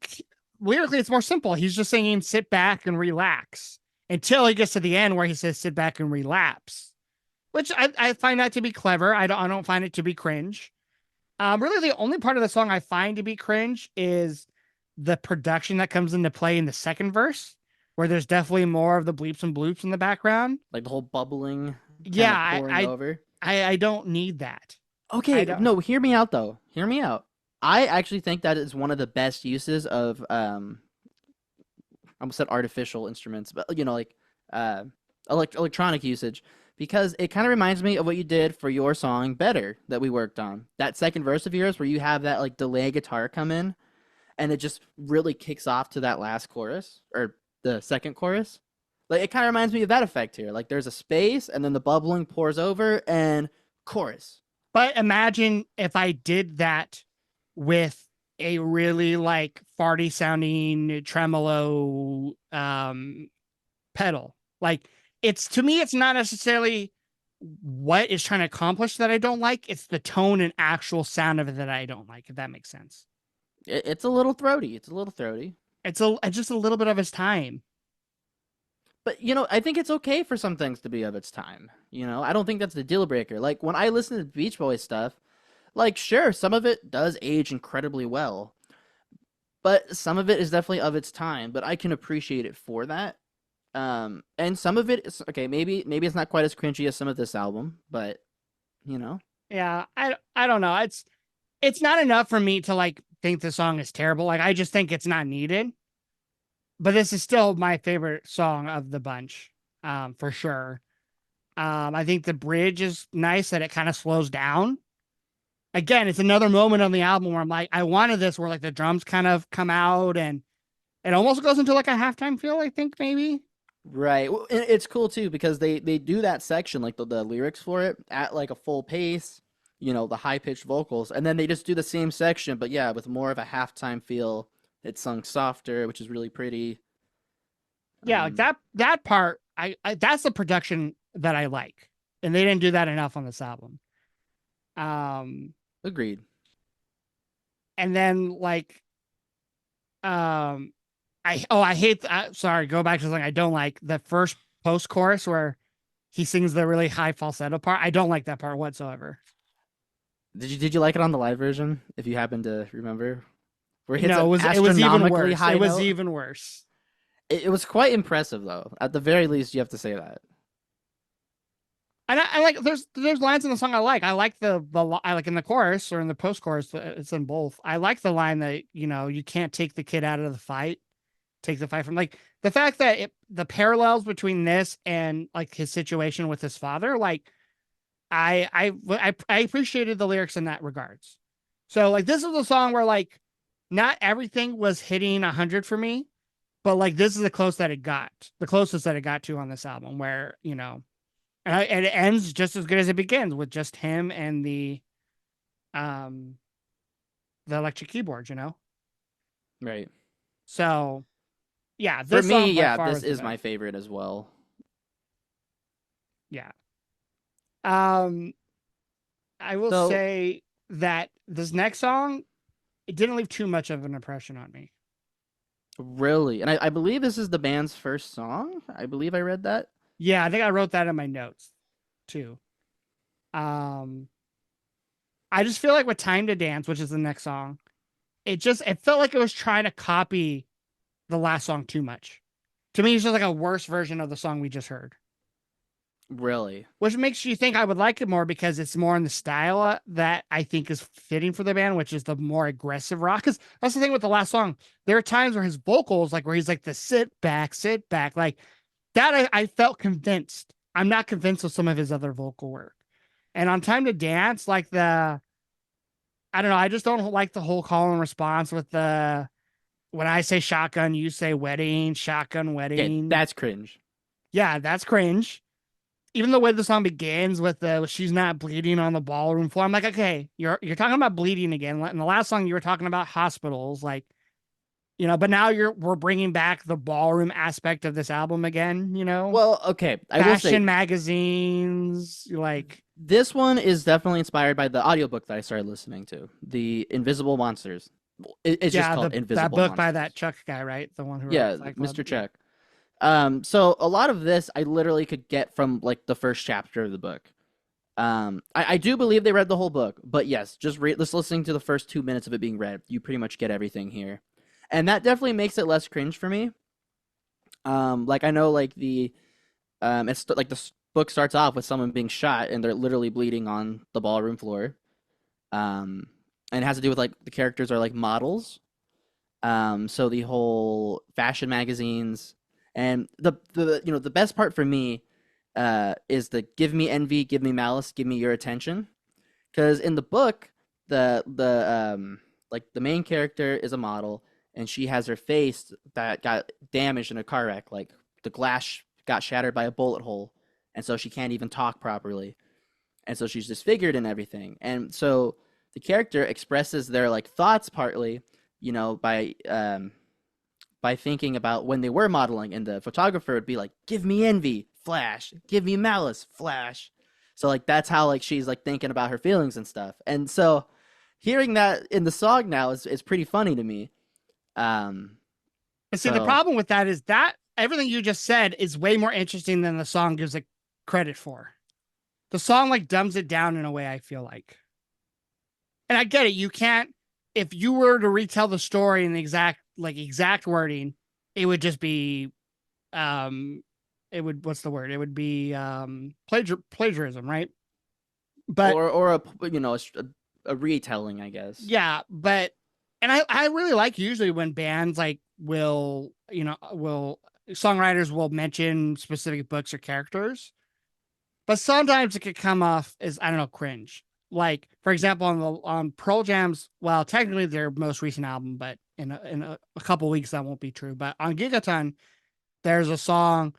lyrically it's more simple. He's just singing "sit back and relax" until he gets to the end where he says "sit back and relapse," which I find that to be clever. I don't find it to be cringe. Really, the only part of the song I find to be cringe is the production that comes into play in the second verse, where there's definitely more of the bleeps and bloops in the background. Like the whole bubbling kind Yeah, of pouring over. I don't need that. I Okay, don't. no, hear me out though. Hear me out. I actually think that is one of the best uses of I almost said artificial instruments, but like uh electronic usage because it kind of reminds me of what you did for your song Better that we worked on. That second verse of yours where you have that like delay guitar come in and it just really kicks off to that last chorus or the second chorus. Like it kind of reminds me of that effect here. Like there's a space and then the bubbling pours over and chorus. But imagine if I did that with a really like farty sounding tremolo pedal. Like it's to me, it's not necessarily what it's trying to accomplish that I don't like. It's the tone and actual sound of it that I don't like, if that makes sense. It's a little throaty. It's a little throaty. It's just a little bit of his time. But I think it's okay for some things to be of its time. I don't think that's the deal breaker. Like when I listen to Beach Boys stuff, like sure, some of it does age incredibly well, but some of it is definitely of its time. But I can appreciate it for that. And some of it is okay. Maybe it's not quite as cringy as some of this album, but you know, Yeah, I don't know. It's not enough for me to like think the song is terrible. Like I just think it's not needed. But this is still my favorite song of the bunch, for sure. I think the bridge is nice that it kind of slows down. Again, it's another moment on the album where I'm like, I wanted this where like the drums kind of come out and it almost goes into like a halftime feel, I think maybe. right? Well, it's cool too because they do that section like the lyrics for it at like a full pace. The high pitched vocals, and then they just do the same section, but yeah, with more of a halftime feel. It's sung softer, which is really pretty. Yeah, like Um, that part, that's the production that I like. And they didn't do that enough on this album. Um, Agreed. and then like um I hate sorry, go back to something I don't like. The first post chorus where he sings the really high falsetto part. I don't like that part whatsoever. Did you like it on the live version? If you happen to remember, where it hits No, an it was even astronomically worse. high It was note. even worse. It was quite impressive, though. At the very least, you have to say that. And I like there's lines in the song I like. I like I like in the chorus or in the post chorus. It's in both. I like the line that you can't take the kid out of the fight. Take the fight from like the fact that the parallels between this and like his situation with his father. Like I appreciated the lyrics in that regards. So like this is a song where like not everything was hitting 100 for me, but like this is the closest that it got to on this album. Where and it ends just as good as it begins with just him and um the electric keyboard. Right. So yeah, For this me, song by yeah, far this was the is my best. favorite as well. Yeah. Um, I will So, say that this next song, it didn't leave too much of an impression on me. really, and I believe this is the band's first song. I believe I read that. Yeah, I think I wrote that in my notes too. Um, I just feel like with Time to Dance, which is the next song, it felt like it was trying to copy the last song too much. To me, it's just like a worse version of the song we just heard. Really? which makes you think I would like it more because it's more in the style that I think is fitting for the band, which is the more aggressive rock. Because that's the thing with the last song. There are times where his vocals, like where he's like the sit back, like that. I felt convinced. I'm not convinced with some of his other vocal work. And on Time to Dance, like I don't know. I just don't like the whole call and response with the when I say shotgun, you say wedding, shotgun Yeah, wedding. that's cringe. Yeah, that's cringe. Even the way the song begins with the she's not bleeding on the ballroom floor, I'm like, okay, you're talking about bleeding again. In the last song, you were talking about hospitals, like but now we're bringing back the ballroom aspect of this album again. Well, okay, I will say Fashion magazines, like this one is definitely inspired by the audiobook that I started listening to, The Invisible Monsters. It's just yeah, called the that Invisible book by that Monsters. Chuck guy, right? The one who wrote Yeah, Fight Club. Mr. Yeah. Check. So a lot of this I literally could get from like the first chapter of the book. I do believe they read the whole book, but yes, just listening to the first 2 minutes of it being read, you pretty much get everything here, and that definitely makes it less cringe for me. Like I know like like the book starts off with someone being shot and they're literally bleeding on the ballroom floor. Um, and it has to do with like the characters are like models. So the whole fashion magazines and the best part for me is the give me envy, give me malice, give me your attention. Because in the book, the like the main character is a model and she has her face that got damaged in a car wreck. Like the glass got shattered by a bullet hole, and so she can't even talk properly, and so she's disfigured and everything. And so the character expresses their like thoughts partly, by thinking about when they were modeling, and the photographer would be like, "Give me envy, flash. Give me malice, flash." So like that's how like she's like thinking about her feelings and stuff. And so hearing that in the song now is pretty funny to me. Um, But see, the so problem with that is that everything you just said is way more interesting than the song gives it credit for. The song like dumbs it down in a way, I feel like. And I get it. You can't if you were to retell the story in the exact wording, it would just be it would what's the word? It would be plagiarism, right? But or a a retelling, I guess. yeah, but and I really like usually when bands like will songwriters will mention specific books or characters, but sometimes it could come off as I don't know cringe. Like for example, on Pearl Jam's, well, technically their most recent album, but in a couple weeks that won't be true. But on Gigaton, there's a song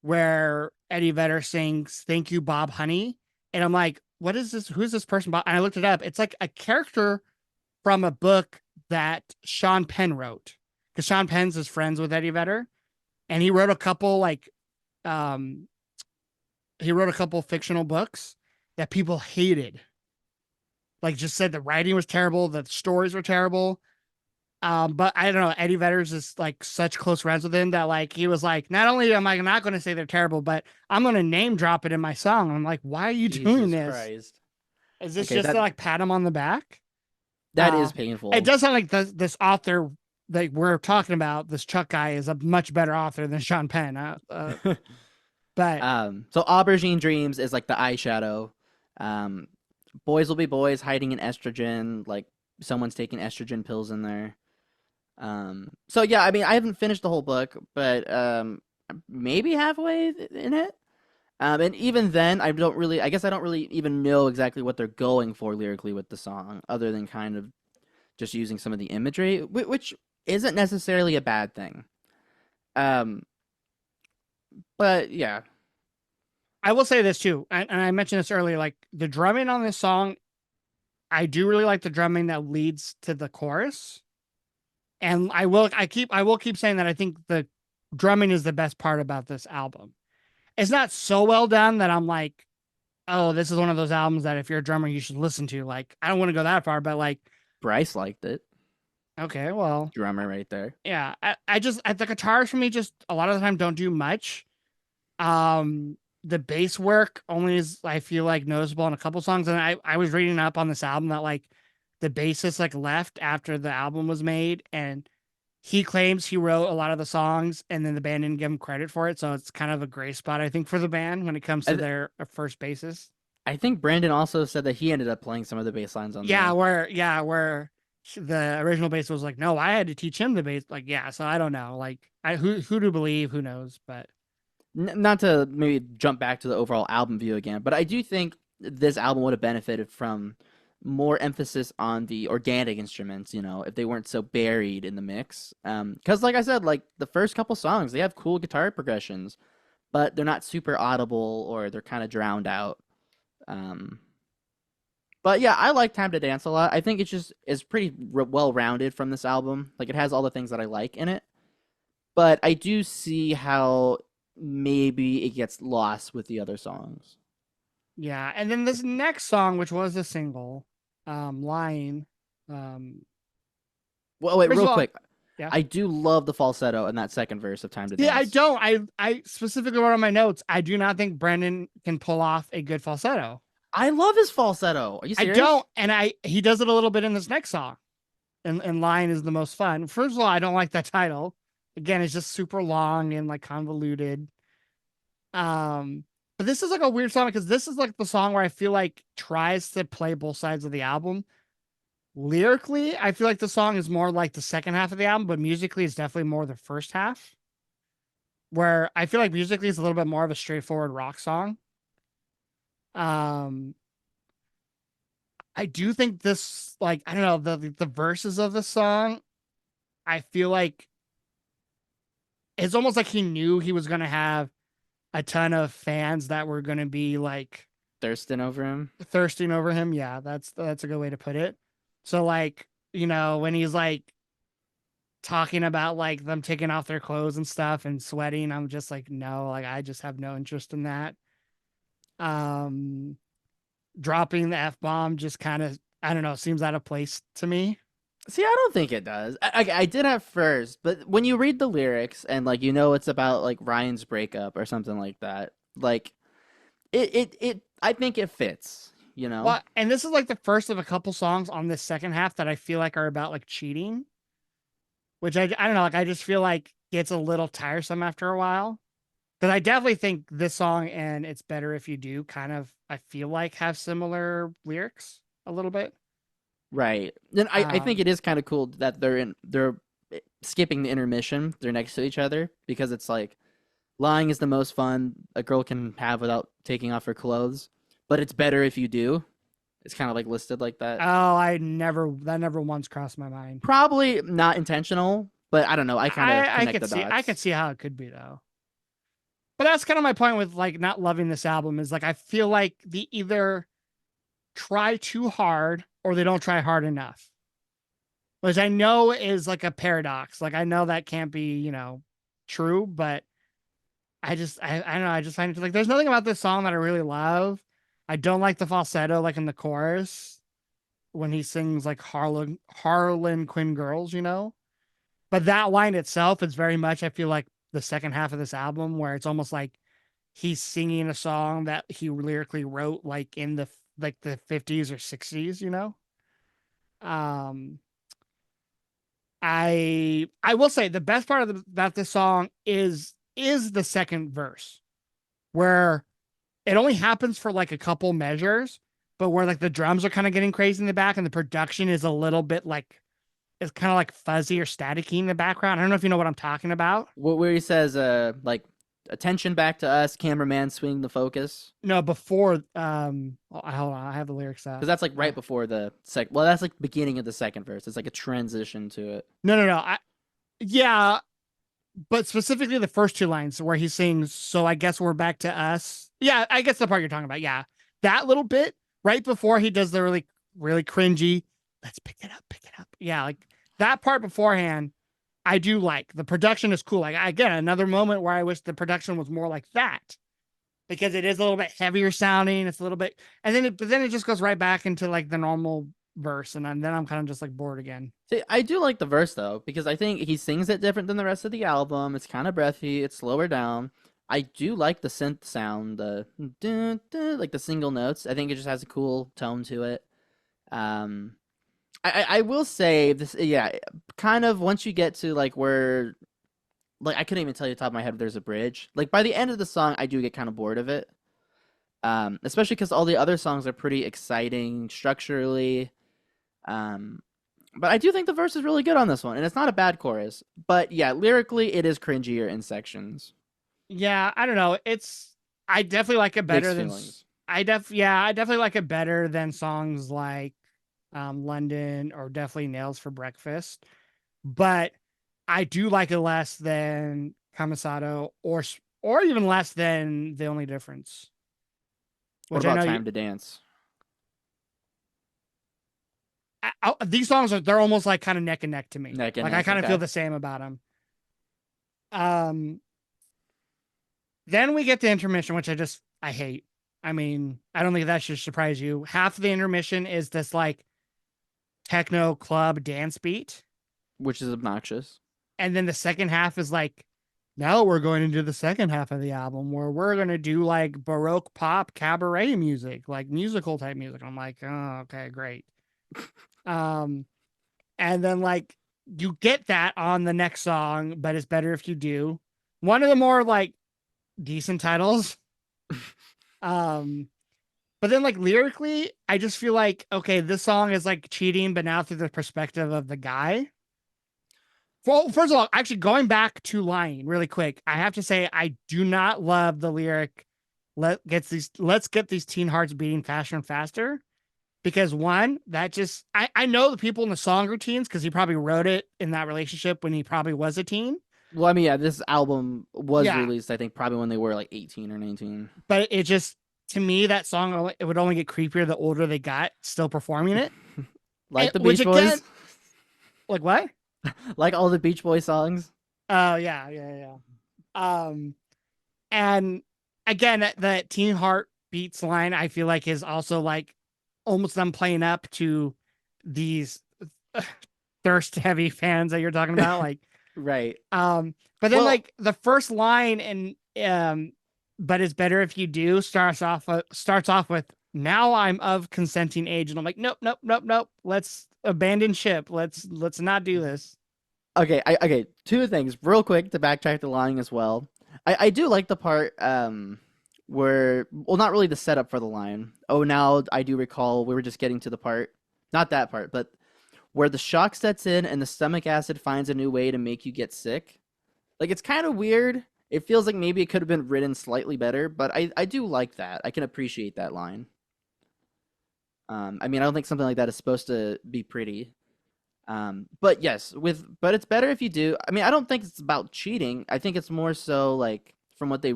where Eddie Vedder sings "Thank You, Bob Honey," and I'm like, what is this? Who's this person? And I looked it up. It's like a character from a book that Sean Penn wrote, because Sean Penn's is friends with Eddie Vedder, and um he wrote a couple fictional books that people hated, like just said the writing was terrible, the stories were terrible. But I don't know, Eddie Vedder's is like such close friends with him that like he was like, not only am I not going to say they're terrible, but I'm going to name drop it in my song. I'm like, why are you doing Jesus this? Christ. Is this Okay, just to that like pat him on the back? that Uh, is it painful. does sound like this author that we're talking about, this Chuck guy, is a much better author than Sean Penn. But So Aubergine Dreams is like the eyeshadow. Um, Boys will be boys hiding in estrogen, like someone's taking estrogen pills in there. So yeah, I mean, I haven't finished the whole book, but maybe halfway in it. And even then, I guess I don't really even know exactly what they're going for lyrically with the song, other than kind of just using some of the imagery, which isn't necessarily a bad thing. Um, but yeah, I will say this too, and I mentioned this earlier, like the drumming on this song, I do really like the drumming that leads to the chorus. And I will keep saying that I think the drumming is the best part about this album. It's not so well done that I'm like, oh, this is one of those albums that if you're a drummer, you should listen to. Like, I don't want to go that far, but like, Bryce liked it. okay, well, Drummer right there. yeah. The guitars for me just a lot of the time don't do much. The bass work only is I feel like noticeable in a couple songs. And I was reading up on this album that like the bassist like left after the album was made, and he claims he wrote a lot of the songs and then the band didn't give him credit for it. So it's kind of a gray spot, I think, for the band when it comes I, to th- their first basis. I think Brandon also said that he ended up playing some of the bass lines on Yeah, the. where the original bass was like, no, I had to teach him the bass. Like, yeah, so I don't know. Like, who to believe, who knows? But Not to maybe jump back to the overall album view again, but I do think this album would have benefited from more emphasis on the organic instruments, if they weren't so buried in the mix. Because, like I said, like the first couple songs, they have cool guitar progressions, but they're not super audible or they're kind of drowned out. Um, but yeah, I like Time to Dance a lot. I think it's pretty well rounded from this album. Like it has all the things that I like in it, but I do see how maybe it gets lost with the other songs. yeah, and then this next song, which was a single, "Lying." Um, Well, wait, First of real all, quick. yeah. I do love the falsetto in that second verse of Time to Yeah, I Dance. don't. I specifically wrote on my notes. I do not think Brendan can pull off a good falsetto. I love his falsetto. Are you I serious? don't, and he does it a little bit in this next song. And "Lion" is the most fun. First of all, I don't like that title. Again, it's just super long and like convoluted. Um, but this is like a weird song because this is like the song where I feel like tries to play both sides of the album. Lyrically, I feel like the song is more like the second half of the album, but musically, it's definitely more the first half. Where I feel like musically, it's a little bit more of a straightforward rock song. Um, I do think this, like, I don't know, the verses of the song, I feel like it's almost like he knew he was going to have a ton of fans that were going to be like Thirsting over him. thirsting over him. Yeah, that's a good way to put it. So like, when he's like talking about like them taking off their clothes and stuff and sweating, I'm just like, no, like I just have no interest in that. Um Dropping the F bomb just kind of, I don't know, seems out of place to me. See, I don't think it does. I did at first, but when you read the lyrics and like it's about like Ryan's breakup or something like that, like I think it fits. You know. Well, and this is like the first of a couple songs on this second half that I feel like are about like cheating, which I don't know, like I just feel like gets a little tiresome after a while. Because I definitely think this song and "It's Better If You Do" kind of, I feel like, have similar lyrics a little bit. Right. Then I think Um, it is kind of cool that they're skipping the intermission. They're next to each other because it's like lying is the most fun a girl can have without taking off her clothes, but it's better if you do. It's kind of like listed like that. that never once crossed my mind. Probably not intentional, but I don't know. I kind of connect the I could dots. see how it could be though. But that's kind of my point with like not loving this album is like I feel like they either try too hard or they don't try hard enough, which I know is like a paradox. Like I know that can't be, true, but I don't know. I just find it like there's nothing about this song that I really love. I don't like the falsetto, like in the chorus when he sings like Harlan Quinn girls. But that line itself is very much, I feel like, the second half of this album where it's almost like he's singing a song that he lyrically wrote like in the 50s or 60s. Um, I will say the best part about this song is the second verse where it only happens for like a couple measures, but where like the drums are kind of getting crazy in the back and the production is a little bit like it's kind of like fuzzy or staticky in the background. I don't know if you know what I'm talking about. Where he says like attention back to us, cameraman, swing the focus. No, before hold on, I have the lyrics Because up. that's like right before the second. Well, that's like beginning of the second verse. It's like a transition to it. No. Yeah, but specifically the first two lines where he sings, "So I guess we're back to us." Yeah, I guess the part you're talking about. Yeah, that little bit right before he does the really really cringy. Let's pick it up. Yeah, like that part beforehand. I do like the production is cool. Like again, another moment where I wish the production was more like that because it is a little bit heavier sounding. It's a little bit, but then it just goes right back into like the normal verse, and then I'm kind of just like bored again. See, I do like the verse though because I think he sings it different than the rest of the album. It's kind of breathy. It's slower down. I do like the synth sound, the dun, dun, like the single notes. I think it just has a cool tone to it. Um, I will say this, yeah, kind of once you get to like where like I couldn't even tell you top of my head if there's a bridge. Like by the end of the song, I do get kind of bored of it. Especially because all the other songs are pretty exciting structurally. Um, but I do think the verse is really good on this one, and it's not a bad chorus. But yeah, lyrically, it is cringier in sections. Yeah, I don't know. I definitely like it better Mixed than feelings. I definitely like it better than songs like London or definitely Nails for Breakfast. But I do like it less than Kamisato or even less than The Only Difference, What which I about know you Time to Dance? these songs are they're almost like kind of neck and neck to me. Neck and Like I neck. kind of feel Okay. the same about them. Um then we get the intermission, which I hate. I mean, I don't think that should surprise you. Half of the intermission is this like techno club dance beat. Which is obnoxious. And then the second half is like, now we're going into the second half of the album where we're going to do like Baroque pop cabaret music, like musical type music. I'm like, oh, okay, great. Um, and then like you get that on the next song, but it's better if you do. One of the more like decent titles. Um, but then like lyrically, I just feel like, okay, this song is like cheating, but now through the perspective of the guy. Well, first of all, actually going back to lying really quick, I have to say I do not love the lyric let's get these teen hearts beating faster and faster. Because one, that just I know the people in the song routines because he probably wrote it in that relationship when he probably was a teen. Well, I mean, yeah, this album was Yeah. released, I think, probably when they were like 18 or 19. But it just to me, that song it would only get creepier the older they got still performing it. Like the Which Beach again, Boys, like what? like all the Beach Boy songs. Oh yeah. And again, that Teen Heart Beats line, I feel like is also like almost them playing up to these thirst heavy fans that you're talking about. Like, Right. but then Well, like the first line and but it's better if you do starts off with now I'm of consenting age, and I'm like, nope. Let's abandon ship. Let's not do this. okay, okay, two things real quick to backtrack the line as well. I do like the part where well not really the setup for the line. Oh, now I do recall we were just getting to the part, not that part, but where the shock sets in and the stomach acid finds a new way to make you get sick. Like it's kind of weird. It feels like maybe it could have been written slightly better, but I do like that. I can appreciate that line. I mean, I don't think something like that is supposed to be pretty. But yes, but it's better if you do. I mean, I don't think it's about cheating. I think it's more so like from what they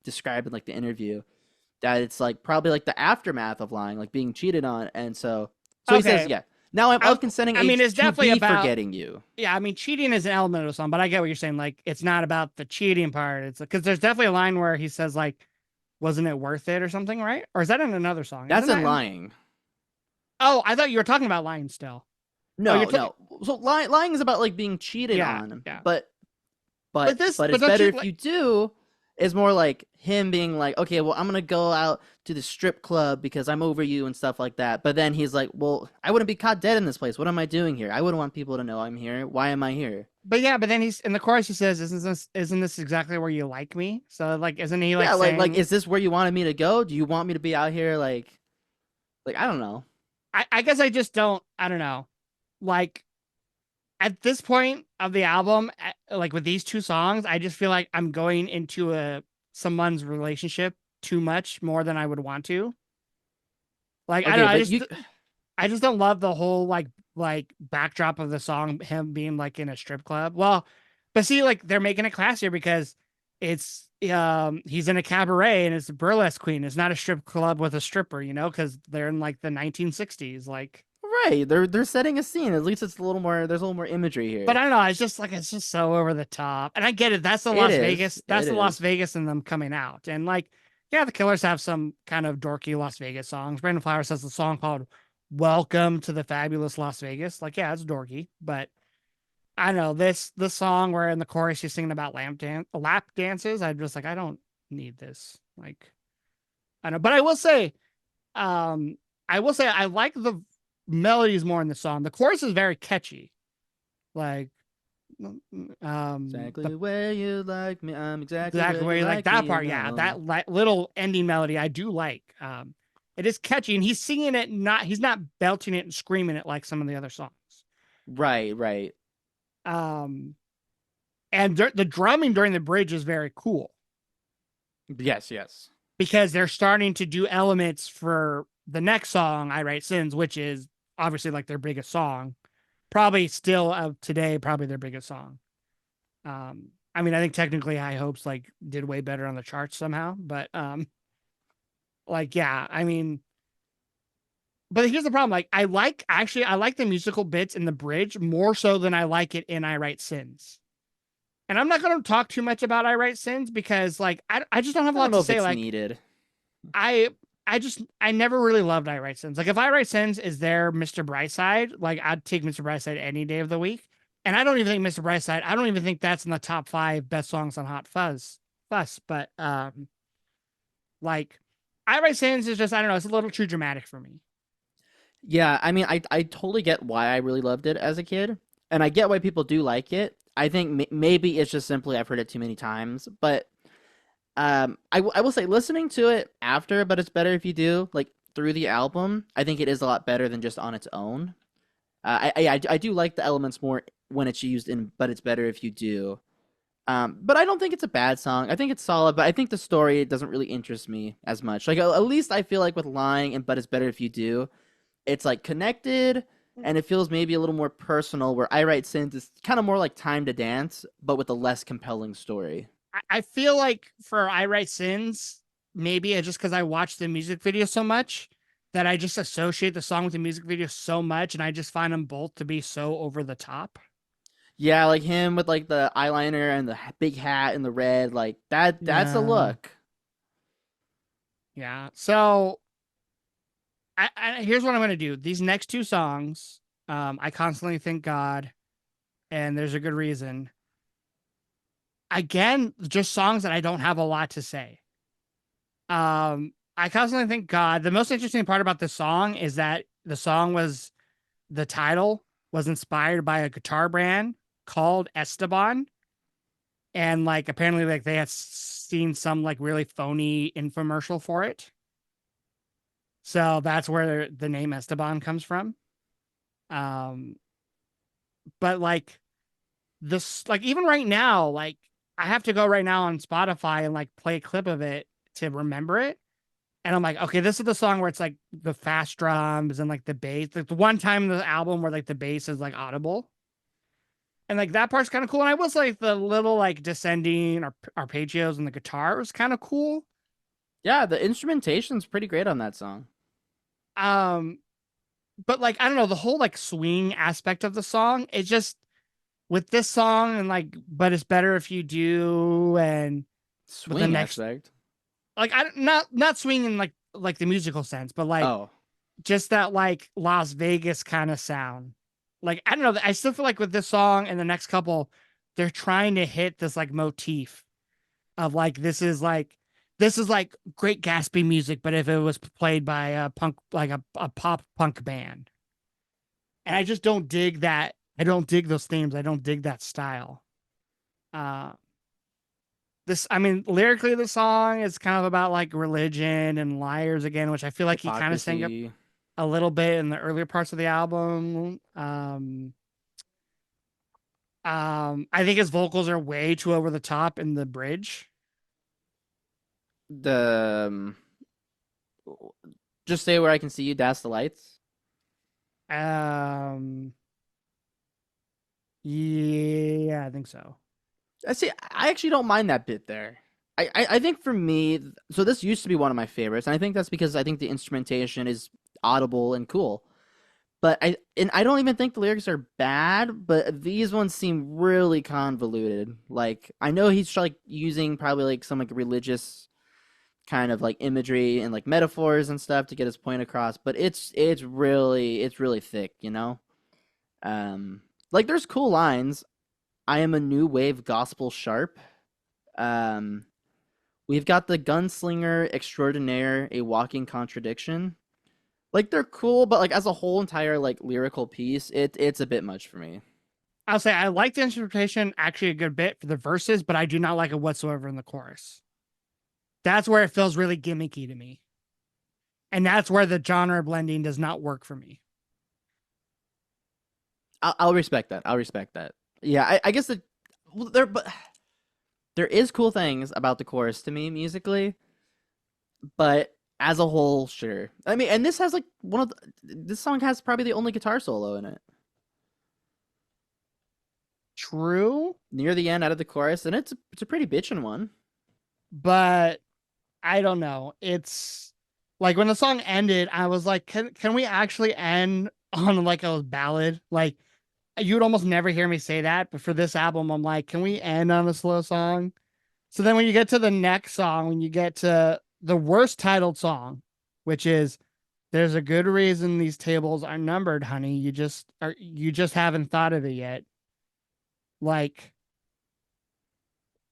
described in like the interview that it's like probably like the aftermath of lying, like being cheated on, and so he says, Okay, yeah. Now I'm of consenting I mean, age it's to definitely be about forgetting you. yeah. I mean, cheating is an element of the song, but I get what you're saying. Like, it's not about the cheating part. It's because there's definitely a line where he says like, "Wasn't it worth it?" or something, right? Or is that in another song? That's Isn't in that in? lying. Oh, I thought you were talking about lying still. Oh, No, no. So lying is about like being cheated yeah, on, yeah. but But this, but but it's don't better you if like? you do. Is more like him being like, okay, well, I'm gonna go out to the strip club because I'm over you and stuff like that. But then he's like, well, I wouldn't be caught dead in this place. What am I doing here? I wouldn't want people to know I'm here. Why am I here? But yeah, but then he's in the chorus. He says, Isn't this exactly where you like me?" So like, isn't he like Yeah, like, saying? is this where you wanted me to go? Do you want me to be out here like I don't know. I guess I just don't. I don't know. Like at this point of the album, like with these two songs, I just feel like I'm going into a someone's relationship too much more than I would want to. Like I don't Okay, know, but you I just don't love the whole like backdrop of the song, him being like in a strip club. Well, but see, like they're making it classier because it's he's in a cabaret and it's a burlesque queen. It's not a strip club with a stripper, because they're in like the 1960s. Like right. They're setting a scene. At least it's a little more. There's a little more imagery but here. I don't know. It's just so over the top. And I get it. That's the It Las is. Vegas. That's It the Las is. Vegas and them coming out. And like, yeah, the Killers have some kind of dorky Las Vegas songs. Brandon Flowers has a song called "Welcome to the Fabulous Las Vegas." Like, yeah, it's dorky, but I don't know this song where in the chorus she's singing about lap dances. I'm just like, I don't need this. Like, I know, but I will say I like the melodies more in the song. The chorus is very catchy. Like, the Exactly where you like me. I'm exactly exactly where you where you like like that me. You part. Yeah, know. that little ending melody I do like. It is catchy, and he's singing it. Not he's not belting it and screaming it like some of the other songs. Right, right. Um, and the drumming during the bridge is very cool Yes, yes. because they're starting to do elements for the next song, "I Write Sins," which is obviously like their biggest song, probably still of today, probably their biggest song. I mean, I think technically High Hopes like did way better on the charts somehow, but like yeah, I mean, but here's the problem: like I like the musical bits in the bridge more so than I like it in I Write Sins. And I'm not going to talk too much about I Write Sins because like I just don't have a I don't lot know to if say. it's Like needed. I I never really loved I Write Sins. Like if I Write Sins is their Mr. Brightside, like I'd take Mr. Brightside any day of the week. And I don't even think Mr. Brightside, I don't even think that's in the top 5 best songs on Hot Fuss. But like I Write Sins is just I don't know, it's a little too dramatic for me. Yeah, I mean, I totally get why I really loved it as a kid, and I get why people do like it. I think maybe it's just simply I've heard it too many times, but I will say listening to it after, but it's better if you do like through the album. I think it is a lot better than just on its own. I do like the elements more when it's used in, but it's better if you do. But I don't think it's a bad song. I think it's solid, but I think the story doesn't really interest me as much. Like at least I feel like with Lying and But It's Better If You Do, it's like connected and it feels maybe a little more personal. Where I Write Sins is kind of more like Time to Dance, but with a less compelling story. I feel like for I Write Sins, maybe it's just because I watched the music video so much that I just associate the song with the music video so much, and I just find them both to be so over the top. Yeah, like him with like the eyeliner and the big hat and the red, like that's a Yeah. look. Yeah. So here's what I'm gonna do. These next 2 songs, I constantly thank God, and there's a good reason. Again, just songs that I don't have a lot to say. I constantly thank God. The most interesting part about this song is that the title was inspired by a guitar brand called Esteban. And like apparently like they had seen some like really phony infomercial for it. So that's where the name Esteban comes from. Um, but like this, like even right now, like I have to go right now on Spotify and like play a clip of it to remember it. And I'm like, okay, this is the song where it's like the fast drums and like the bass. Like the one time in the album where like the bass is like audible. And like that part's kind of cool. And I was like the little like descending arpeggios and the guitar was kind of cool. Yeah, the instrumentation's pretty great on that song. Um, but like I don't know, the whole like swing aspect of the song, it just with this song and like, but it's better if you do, and with the Swing next, aspect. like I not swinging like the musical sense, but like Oh, just that like Las Vegas kind of sound. Like I don't know, I still feel like with this song and the next couple, they're trying to hit this like motif of like this is like Great Gatsby music, but if it was played by a punk like a pop punk band. And I just don't dig that. I don't dig those themes. I don't dig that style. Uh this I mean lyrically the song is kind of about like religion and liars again, which I feel like he kind of sang up hypocrisy. a little bit in the earlier parts of the album. I think his vocals are way too over the top in the bridge. The just stay where I can see you. Dash the lights. Um, yeah, I think so. I see. I actually don't mind that bit there. I think for me, so this used to be one of my favorites, and I think that's because I think the instrumentation is audible and cool. But I don't even think the lyrics are bad, but these ones seem really convoluted. Like I know he's like using probably like some like religious kind of like imagery and like metaphors and stuff to get his point across, but it's really thick, you know? Like there's cool lines. I am a new wave gospel sharp. Um we've got the gunslinger extraordinaire, a walking contradiction. Like they're cool, but like as a whole entire like lyrical piece, it's a bit much for me. I'll say I like the instrumentation actually a good bit for the verses, but I do not like it whatsoever in the chorus. That's where it feels really gimmicky to me. And that's where the genre blending does not work for me. I'll respect that. I'll respect that. Yeah, I guess well, but there is cool things about the chorus to me musically, but as a whole, sure. I mean, and this has like this song has probably the only guitar solo in it True, near the end out of the chorus, and it's a pretty bitchin' one. but I don't know. It's like when the song ended, I was like, can we actually end on like a ballad? Like you'd almost never hear me say that, but for this album, I'm like, can we end on a slow song? So then when you get to the next song, when you get to the worst titled song, which is "There's a good reason these tables are numbered, honey. You just haven't thought of it yet." Like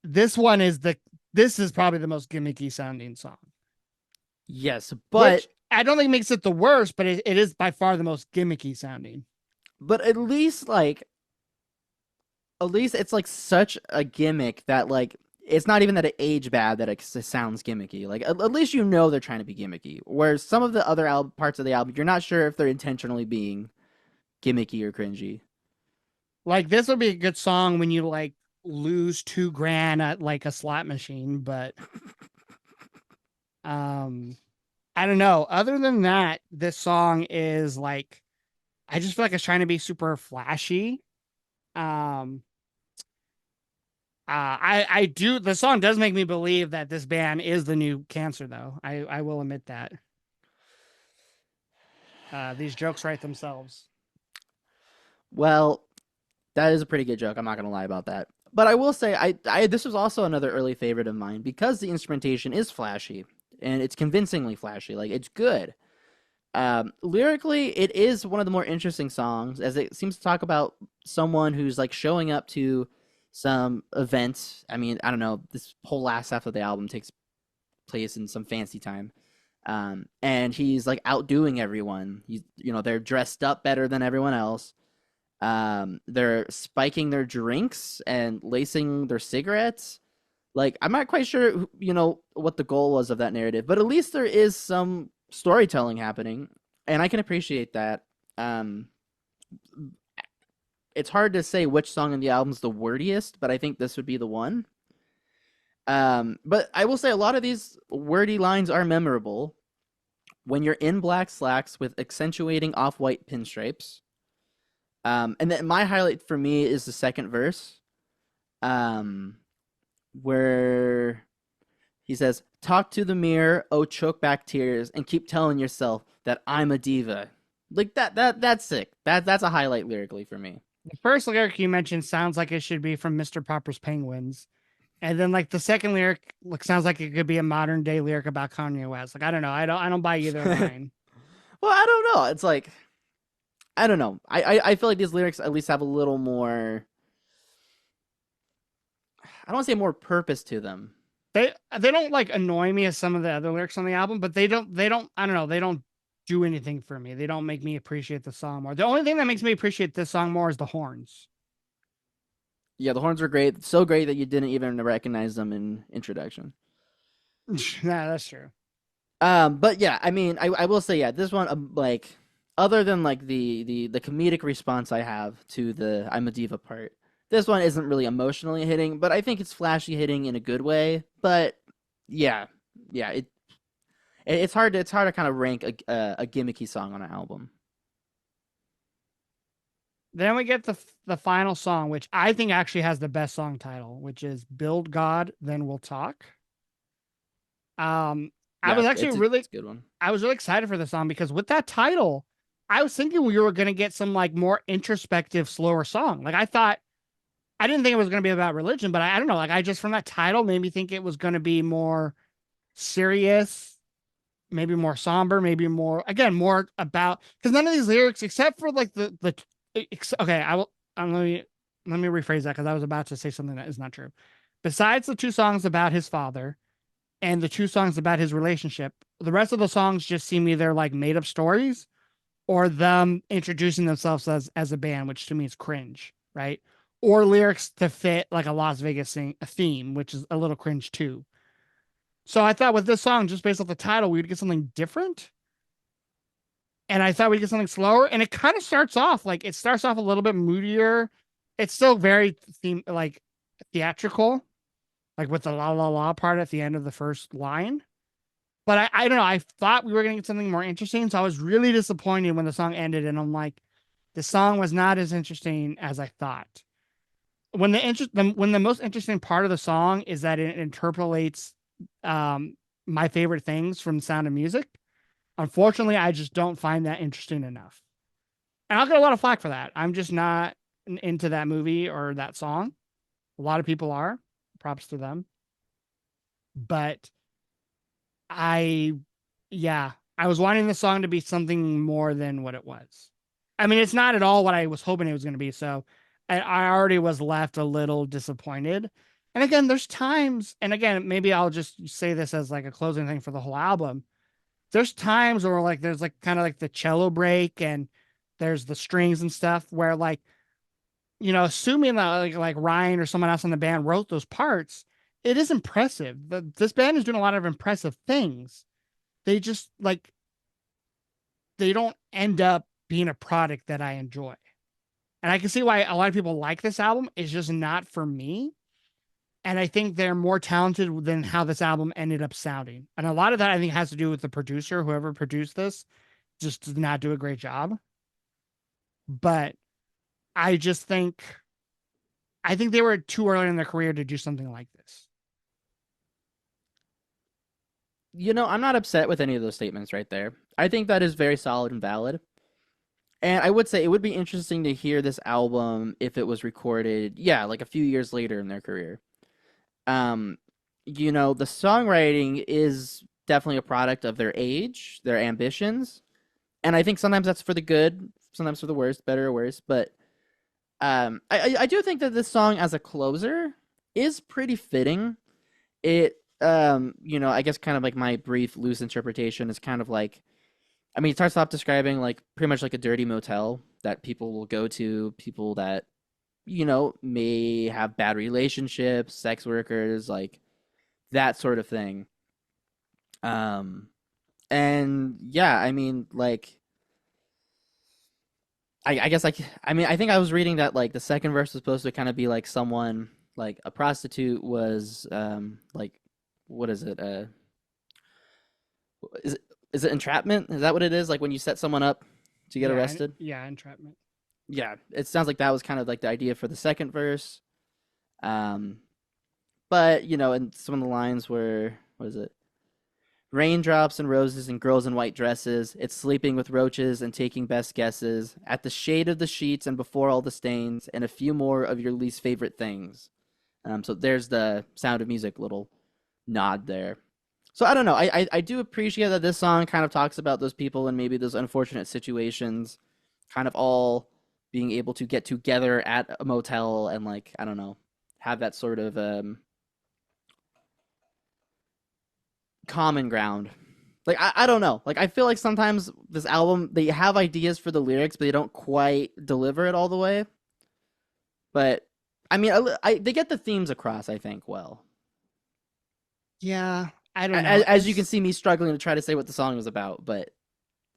this one is this is probably the most gimmicky sounding song, Yes, which I don't think makes it the worst, but it is by far the most gimmicky sounding. but at least it's like such a gimmick that like it's not even that it aged bad that it sounds gimmicky. Like at least you know they're trying to be gimmicky. Whereas some of the other parts of the album, you're not sure if they're intentionally being gimmicky or cringy. Like this would be a good song when you like lose 2 grand at like a slot machine, but um I don't know. Other than that, this song is like I just feel like it's trying to be super flashy. Um I do the song does make me believe that this band is the new Cancer though. I will admit that. These jokes write themselves. Well, that is a pretty good joke. I'm not gonna lie about that. But I will say, I this was also another early favorite of mine because the instrumentation is flashy and it's convincingly flashy. Like it's good. Lyrically, it is one of the more interesting songs as it seems to talk about someone who's like showing up to some event. I mean, I don't know. This whole last half of the album takes place in some fancy time. And he's like outdoing everyone. They're dressed up better than everyone else. They're spiking their drinks and lacing their cigarettes. Like, I'm not quite sure, what the goal was of that narrative, but at least there is some storytelling happening, and I can appreciate that. Um, it's hard to say which song in the album's the wordiest, but I think this would be the one. But I will say a lot of these wordy lines are memorable. When you're in black slacks with accentuating off-white pinstripes. And then my highlight for me is the second verse, um, where he says, "Talk to the mirror, oh choke back tears, and keep telling yourself that I'm a diva." Like that's sick. That's a highlight lyrically for me. The first lyric you mentioned sounds like it should be from Mr. Popper's Penguins. And then like the second lyric sounds like it could be a modern day lyric about Kanye West. Like I don't know. I don't buy either Well, line. I don't know. It's like I don't know. I feel like these lyrics at least have a little more. I don't want to say more purpose to them. They don't like annoy me as some of the other lyrics on the album, but they don't I don't know, they don't do anything for me. They don't make me appreciate the song more. The only thing that makes me appreciate this song more is the horns. Yeah, the horns are great. So great that you didn't even recognize them in introduction. Yeah, that's true. But yeah, I mean, I will say, yeah, this one, like, other than like the comedic response I have to the "I'm a diva" part, this one isn't really emotionally hitting, but I think it's flashy hitting in a good way. But yeah, yeah, it's hard to kind of rank a gimmicky song on an album. Then we get the final song, which I think actually has the best song title, which is "Build God, Then We'll Talk." Um, I Yeah, was actually it's a good one. I was really excited for the song because with that title, I was thinking we were going to get some like more introspective, slower song. Like I didn't think it was going to be about religion, but I don't know. Like I just from that title made me think it was going to be more serious, maybe more somber, maybe more again more about because none of these lyrics, except for like okay, I will. Let me rephrase that because I was about to say something that is not true. Besides the 2 songs about his father and the 2 songs about his relationship, the rest of the songs just seem either like made up stories or them introducing themselves as a band, which to me is cringe. right? Or lyrics to fit like a Las Vegas a theme, which is a little cringe too. So I thought with this song, just based off the title, we would get something different. And I thought we'd get something slower. And it kind of starts off like it starts off a little bit moodier. It's still very like theatrical, like with the la la la part at the end of the first line. But I don't know. I thought we were gonna get something more interesting. So I was really disappointed when the song ended, and I'm like, the song was not as interesting as I thought. When the most interesting part of the song is that it interpolates um my favorite things from Sound of Music. Unfortunately, I just don't find that interesting enough. And I'll get a lot of flack for that. I'm just not into that movie or that song. A lot of people are. Props to them. But I, yeah, I was wanting the song to be something more than what it was. I mean, it's not at all what I was hoping it was going to be. So I already was left a little disappointed. And again, there's times, and again, maybe I'll just say this as like a closing thing for the whole album. There's times where like there's like kind of like the cello break and there's the strings and stuff where like, assuming that like Ryan or someone else in the band wrote those parts, it is impressive. This band is doing a lot of impressive things. They just like they don't end up being a product that I enjoy. And I can see why a lot of people like this album. It's just not for me. And I think they're more talented than how this album ended up sounding. And a lot of that I think has to do with the producer, whoever produced this, just did not do a great job. But I just think I think they were too early in their career to do something like this. I'm not upset with any of those statements right there. I think that is very solid and valid. And I would say it would be interesting to hear this album if it was recorded, yeah, like a few years later in their career. Um, the songwriting is definitely a product of their age, their ambitions, and I think sometimes that's for the good, sometimes for the worst, better or worse. But I do think that this song as a closer is pretty fitting. I guess kind of like my brief, loose interpretation is kind of like, I mean, it starts off describing like pretty much like a dirty motel that people will go to, people that may have bad relationships, sex workers, like that sort of thing. Um, and yeah, I mean, like, I guess like, I mean, I think I was reading that like the second verse was supposed to kind of be like someone like a prostitute was like, what is it? Is it is it entrapment? Is that what it is? Like when you set someone up to get Yeah, arrested? yeah, entrapment. Yeah, it sounds like that was kind of like the idea for the second verse. Um, but and some of the lines were, what is it? Raindrops and roses and girls in white dresses. It's sleeping with roaches and taking best guesses at the shade of the sheets and before all the stains and a few more of your least favorite things. So there's the Sound of Music little nod there. So I don't know. I do appreciate that this song kind of talks about those people and maybe those unfortunate situations, kind of all being able to get together at a motel and like I don't know, have that sort of common ground. Like I don't know. Like I feel like sometimes this album they have ideas for the lyrics, but they don't quite deliver it all the way. But I mean, they get the themes across. I think well. Yeah, I don't know. As you can see me struggling to try to say what the song was about, but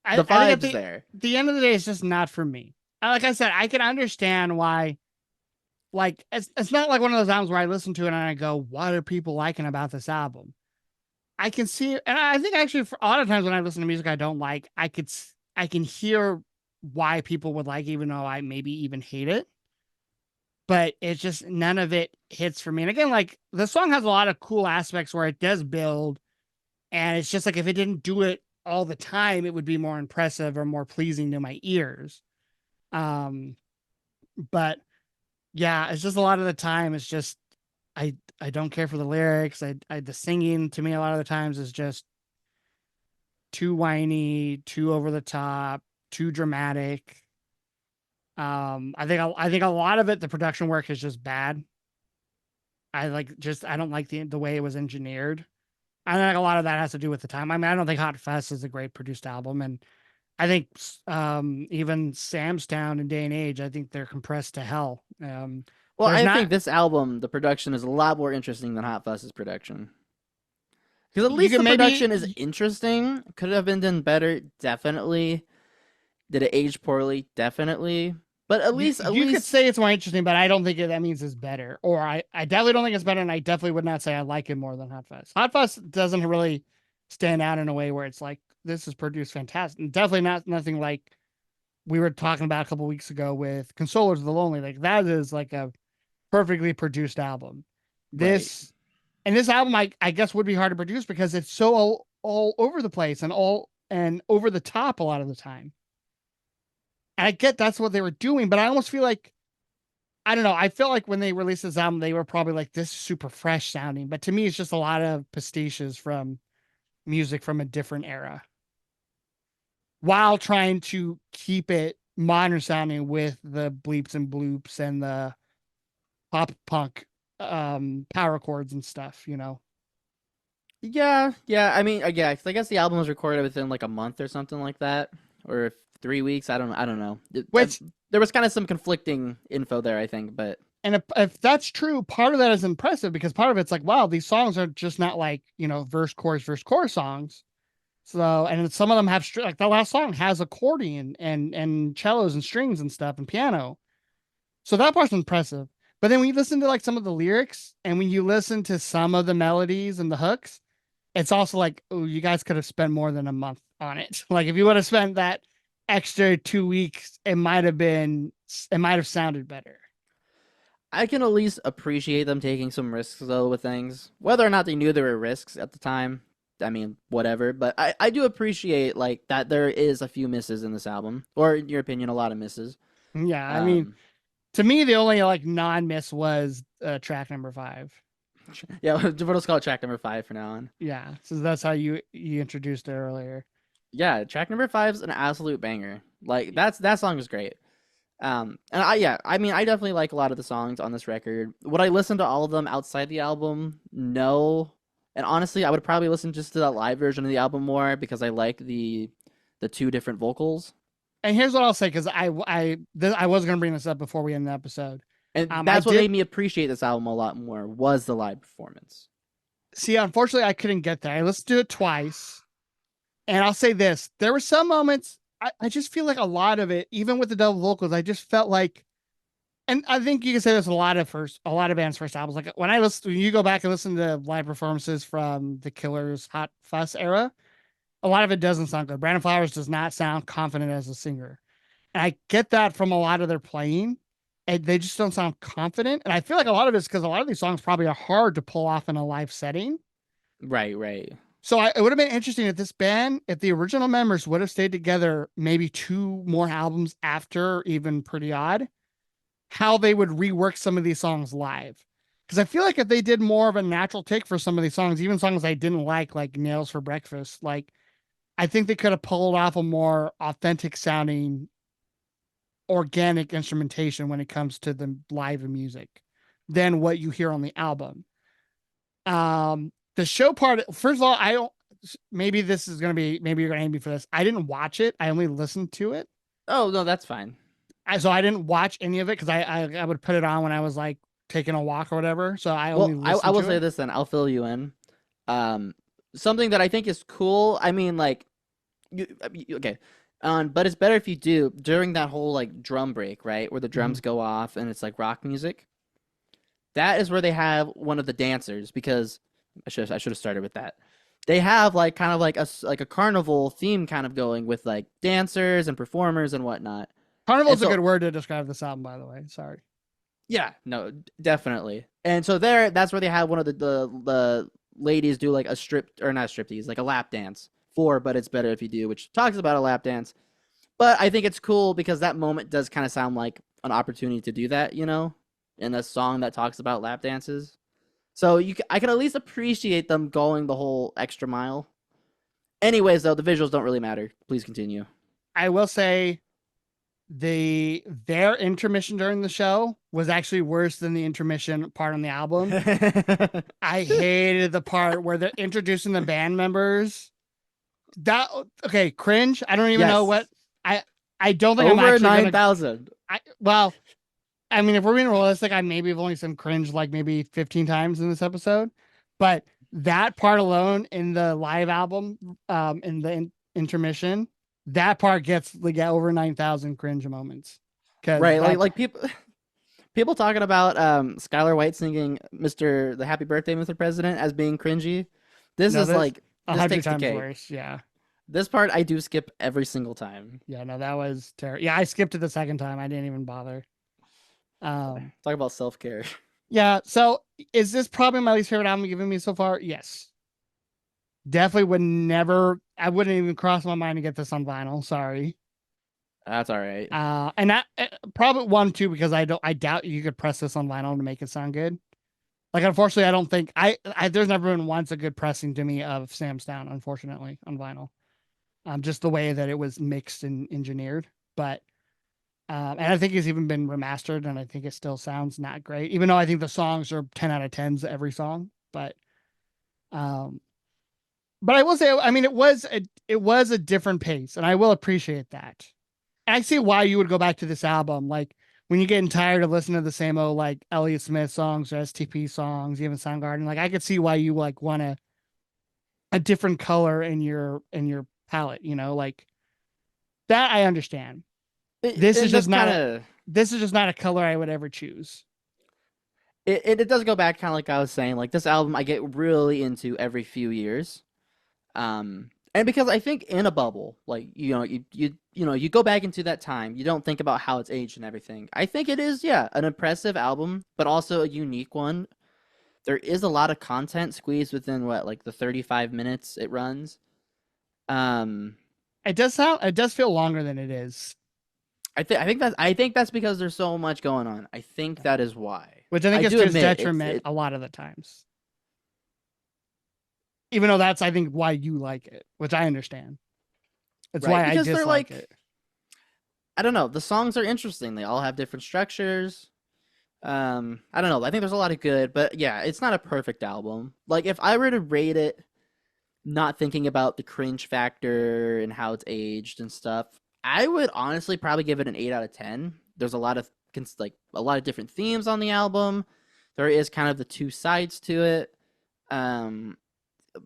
the I think at vibes there. the end of the day, it's just not for me. Like I said, I can understand why. Like it's not like one of those albums where I listen to it and I go, "What are people liking about this album?" I can see, and I think actually, for a lot of times when I listen to music I don't like, I can hear why people would like, even though I maybe even hate it. But it's just none of it hits for me. And again, like the song has a lot of cool aspects where it does build, and it's just like if it didn't do it all the time, it would be more impressive or more pleasing to my ears. Um, but yeah, it's just a lot of the time it's just I don't care for the lyrics. I the singing to me a lot of the times is just too whiny, too over the top, too dramatic. I think a lot of it the production work is just bad. I don't like the way it was engineered. I think a lot of that has to do with the time. I mean, I don't think Hot Fest is a great produced album, and I think even Sam's Town in day and age, I think they're compressed to hell. Well, There's I think not this album, the production is a lot more interesting than Hot Fuss's production. Because at you least can the production is maybe interesting. Could it have been done better? Definitely. Did it age poorly? Definitely. But at you could least, say it's more interesting, but I don't think that means it's better. Or I definitely don't think it's better, and I definitely would not say I like it more than Hot Fuzz. Hot Fuzz doesn't really stand out in a way where it's like this is produced fantastic. And definitely not nothing like we were talking about a couple weeks ago with Consolers of the Lonely. Like that is like a perfectly produced album. right. This album I guess would be hard to produce because it's so all over the place and all and over the top a lot of the time. And I get that's what they were doing, but I almost feel like I don't know. I feel like when they released this album, they were probably like this super fresh sounding, but to me, it's just a lot of pastiches from music from a different era, while trying to keep it modern sounding with the bleeps and bloops and the pop punk power chords and stuff. Yeah, yeah. I mean, yeah, 'cause I guess the album was recorded within like a month or something like that, or 3 weeks. I don't know. Which There was kind of some conflicting info there, I think, but and if that's true, part of that is impressive because part of it's like, wow, these songs are just not like verse chorus songs. So and some of them have like the last song has accordion and cellos and strings and stuff and piano. So that part's impressive. But then when you listen to like some of the lyrics and when you listen to some of the melodies and the hooks, it's also like, oh, you guys could have spent more than a month on it. Like if you would have spent that extra 2 weeks, it might have sounded better. I can at least appreciate them taking some risks though with things. Whether or not they knew there were risks at the time, I mean, whatever. But I do appreciate like that there is a few misses in this album, or in your opinion, a lot of misses. Yeah, I mean, Um, to me, the only like non-miss was track number 5. yeah, let's call it track number 5 for now on. Yeah, so that's how you introduced it earlier. Yeah, track number 5 is an absolute banger. Like that song is great. And I mean, I definitely like a lot of the songs on this record. Would I listen to all of them outside the album? No. And honestly, I would probably listen just to that live version of the album more because I like the two different vocals. And here's what I'll say because I was gonna bring this up before we end the episode. And I that's what did made me appreciate this album a lot more was the live performance. see. Unfortunately, I couldn't get there. I listened to it twice, and I'll say this: there were some moments. I just feel like a lot of it, even with the double vocals, I just felt like, and I think you can say there's a lot of bands' first albums. Like when you go back and listen to live performances from the Killers' Hot Fuss era, a lot of it doesn't sound good. Brandon Flowers does not sound confident as a singer. And I get that from a lot of their playing. And they just don't sound confident. And I feel like a lot of it's because a lot of these songs probably are hard to pull off in a live setting. Right, right. So it would have been interesting if this band, if the original members would have stayed together maybe 2 more albums after, even Pretty Odd, how they would rework some of these songs live. Because I feel like if they did more of a natural take for some of these songs, even songs I didn't like Nails for Breakfast, like I think they could have pulled off a more authentic sounding organic instrumentation when it comes to the live music than what you hear on the album. The show part, first of all, I don't, maybe this is going to be, maybe you're going to hate me for this. I didn't watch it. I only listened to it. Oh, no, that's fine. So I didn't watch any of it because I would put it on when I was like taking a walk or whatever. So I only Well, I listened will to say it. this then. I'll fill you in. Um, Something that I think is cool. I mean, like, okay. But it's better if you do during that whole like drum break, right, where the Mhm. drums go off and it's like rock music. That is where they have one of the dancers because I should have started with that. They have like kind of like like a carnival theme kind of going with like dancers and performers and whatnot. Carnival And is a good so word to describe this album, by the way. Sorry. yeah, no, definitely. And so there, that's where they have one of the ladies do like a strip or not a striptease, like a lap dance for, but it's better if you do, which talks about a lap dance. But I think it's cool because that moment does kind of sound like an opportunity to do that, in a song that talks about lap dances. So I can at least appreciate them going the whole extra mile. Anyways, though, the visuals don't really matter. Please continue. I will say their intermission during the show was actually worse than the intermission part on the album. I hated the part where they're introducing the band members That okay, cringe. I don't even know what Yes, I I don't think I'm over actually nine gonna thousand. well, I mean if we're being realistic, I maybe have only some cringe like maybe 15 times in this episode. But that part alone in the live album, in the intermission, that part gets like over 9,000 cringe moments. Cause Right, that's like people talking about Skylar White singing "Mr. the Happy Birthday, Mr. President" as being cringy. This no, is this like a this hundred takes the times cake. worse. Yeah. This part I do skip every single time. Yeah, no, that was terrible. Yeah, I skipped it the second time. I didn't even bother. Um, Talk about self care. yeah, so is this probably my least favorite album you've given me so far? Yes. Definitely would never, I wouldn't even cross my mind to get this on vinyl. Sorry. That's all right. And that probably one too, because I doubt you could press this on vinyl to make it sound good. Like, unfortunately, I don't think there's never been once a good pressing to me of Sam's Down, unfortunately, on vinyl. Just the way that it was mixed and engineered. But, and I think it's even been remastered and I think it still sounds not great, even though I think the songs are 10 out of 10s every song. Um, but I will say, I mean, it was a different pace, and I will appreciate that. And I see why you would go back to this album, like when you're getting tired of listening to the same old like Elliott Smith songs or STP songs, even Soundgarden. Like I could see why you like want a different color in your palette. You know, like that I understand. This is And just that's not kind a of this is just not a color I would ever choose. it does go back kind of like I was saying. Like this album, I get really into every few years. And because I think in a bubble, like you go back into that time, you don't think about how it's aged and everything. I think it is, yeah, an impressive album, but also a unique one. There is a lot of content squeezed within what, like the 35 minutes it runs. Um, It does feel longer than it is, I think that's because there's so much going on. I think that is why. which I think I is do to his admit detriment a lot of the times. Even though that's I think why you like it, which I understand. It's right why I because they're dislike like it. I don't know. The songs are interesting. They all have different structures. I don't know. I think there's a lot of good, but yeah, it's not a perfect album. Like if I were to rate it, not thinking about the cringe factor and how it's aged and stuff, I would honestly probably give it an 8 out of 10. There's a lot of like a lot of different themes on the album. There is kind of the two sides to it. Um,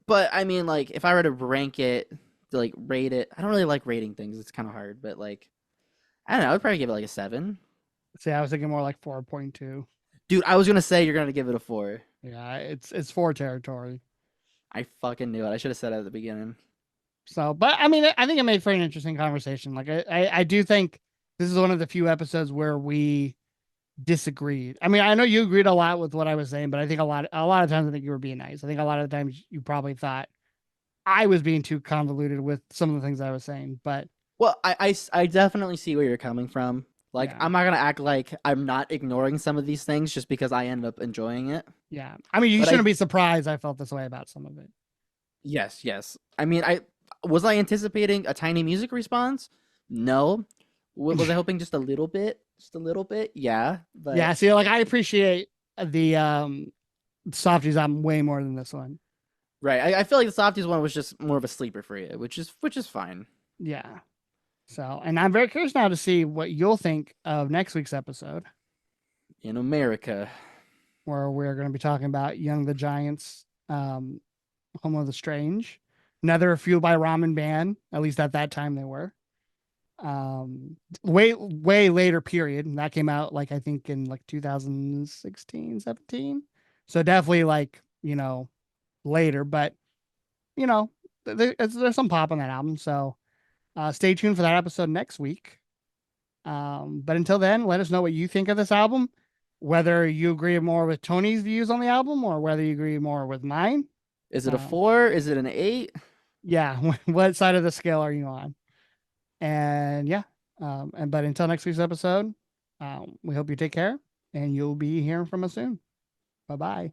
but I mean, like if I were to rank it, to like rate it, I don't really like rating things. It's kind of hard, but like I don't know. I'd probably give it like a 7. See, I was thinking more like 4.2. Dude, I was gonna say you're gonna give it a 4. Yeah, it's four territory. I fucking knew it. I should have said it at the beginning. So, but I mean, I think it made for an interesting conversation. Like, I do think this is one of the few episodes where we disagreed. I mean, I know you agreed a lot with what I was saying, but I think a lot of times I think you were being nice. I think a lot of the times you probably thought I was being too convoluted with some of the things I was saying. But Well, I definitely see where you're coming from. Like, yeah, I'm not gonna act like I'm not ignoring some of these things just because I ended up enjoying it. yeah. I mean, you But I, shouldn't be surprised. I felt this way about some of it. yes, yes. I mean, I anticipating a tiny music response? No. Was I hoping just a little bit? Just a little bit? Yeah. Yeah. But See, like I appreciate the softies album way more than this one. right, I feel like the softies one was just more of a sleeper for you, which is fine. Yeah. So, and I'm very curious now to see what you'll think of next week's episode, In America. where we're going to be talking about Young the Giants, Home of the Strange, another Fueled by Ramen band. At least at that time they were. Way later period, and that came out like I think in like 2016, 17. So definitely like later, but you know there's some pop on that album. So stay tuned for that episode next week. But until then, let us know what you think of this album, whether you agree more with Tony's views on the album or whether you agree more with mine. Is it a Um, 4? Is it an 8? yeah, what side of the scale are you on? And yeah, and but until next week's episode, we hope you take care and you'll be hearing from us soon. Bye bye.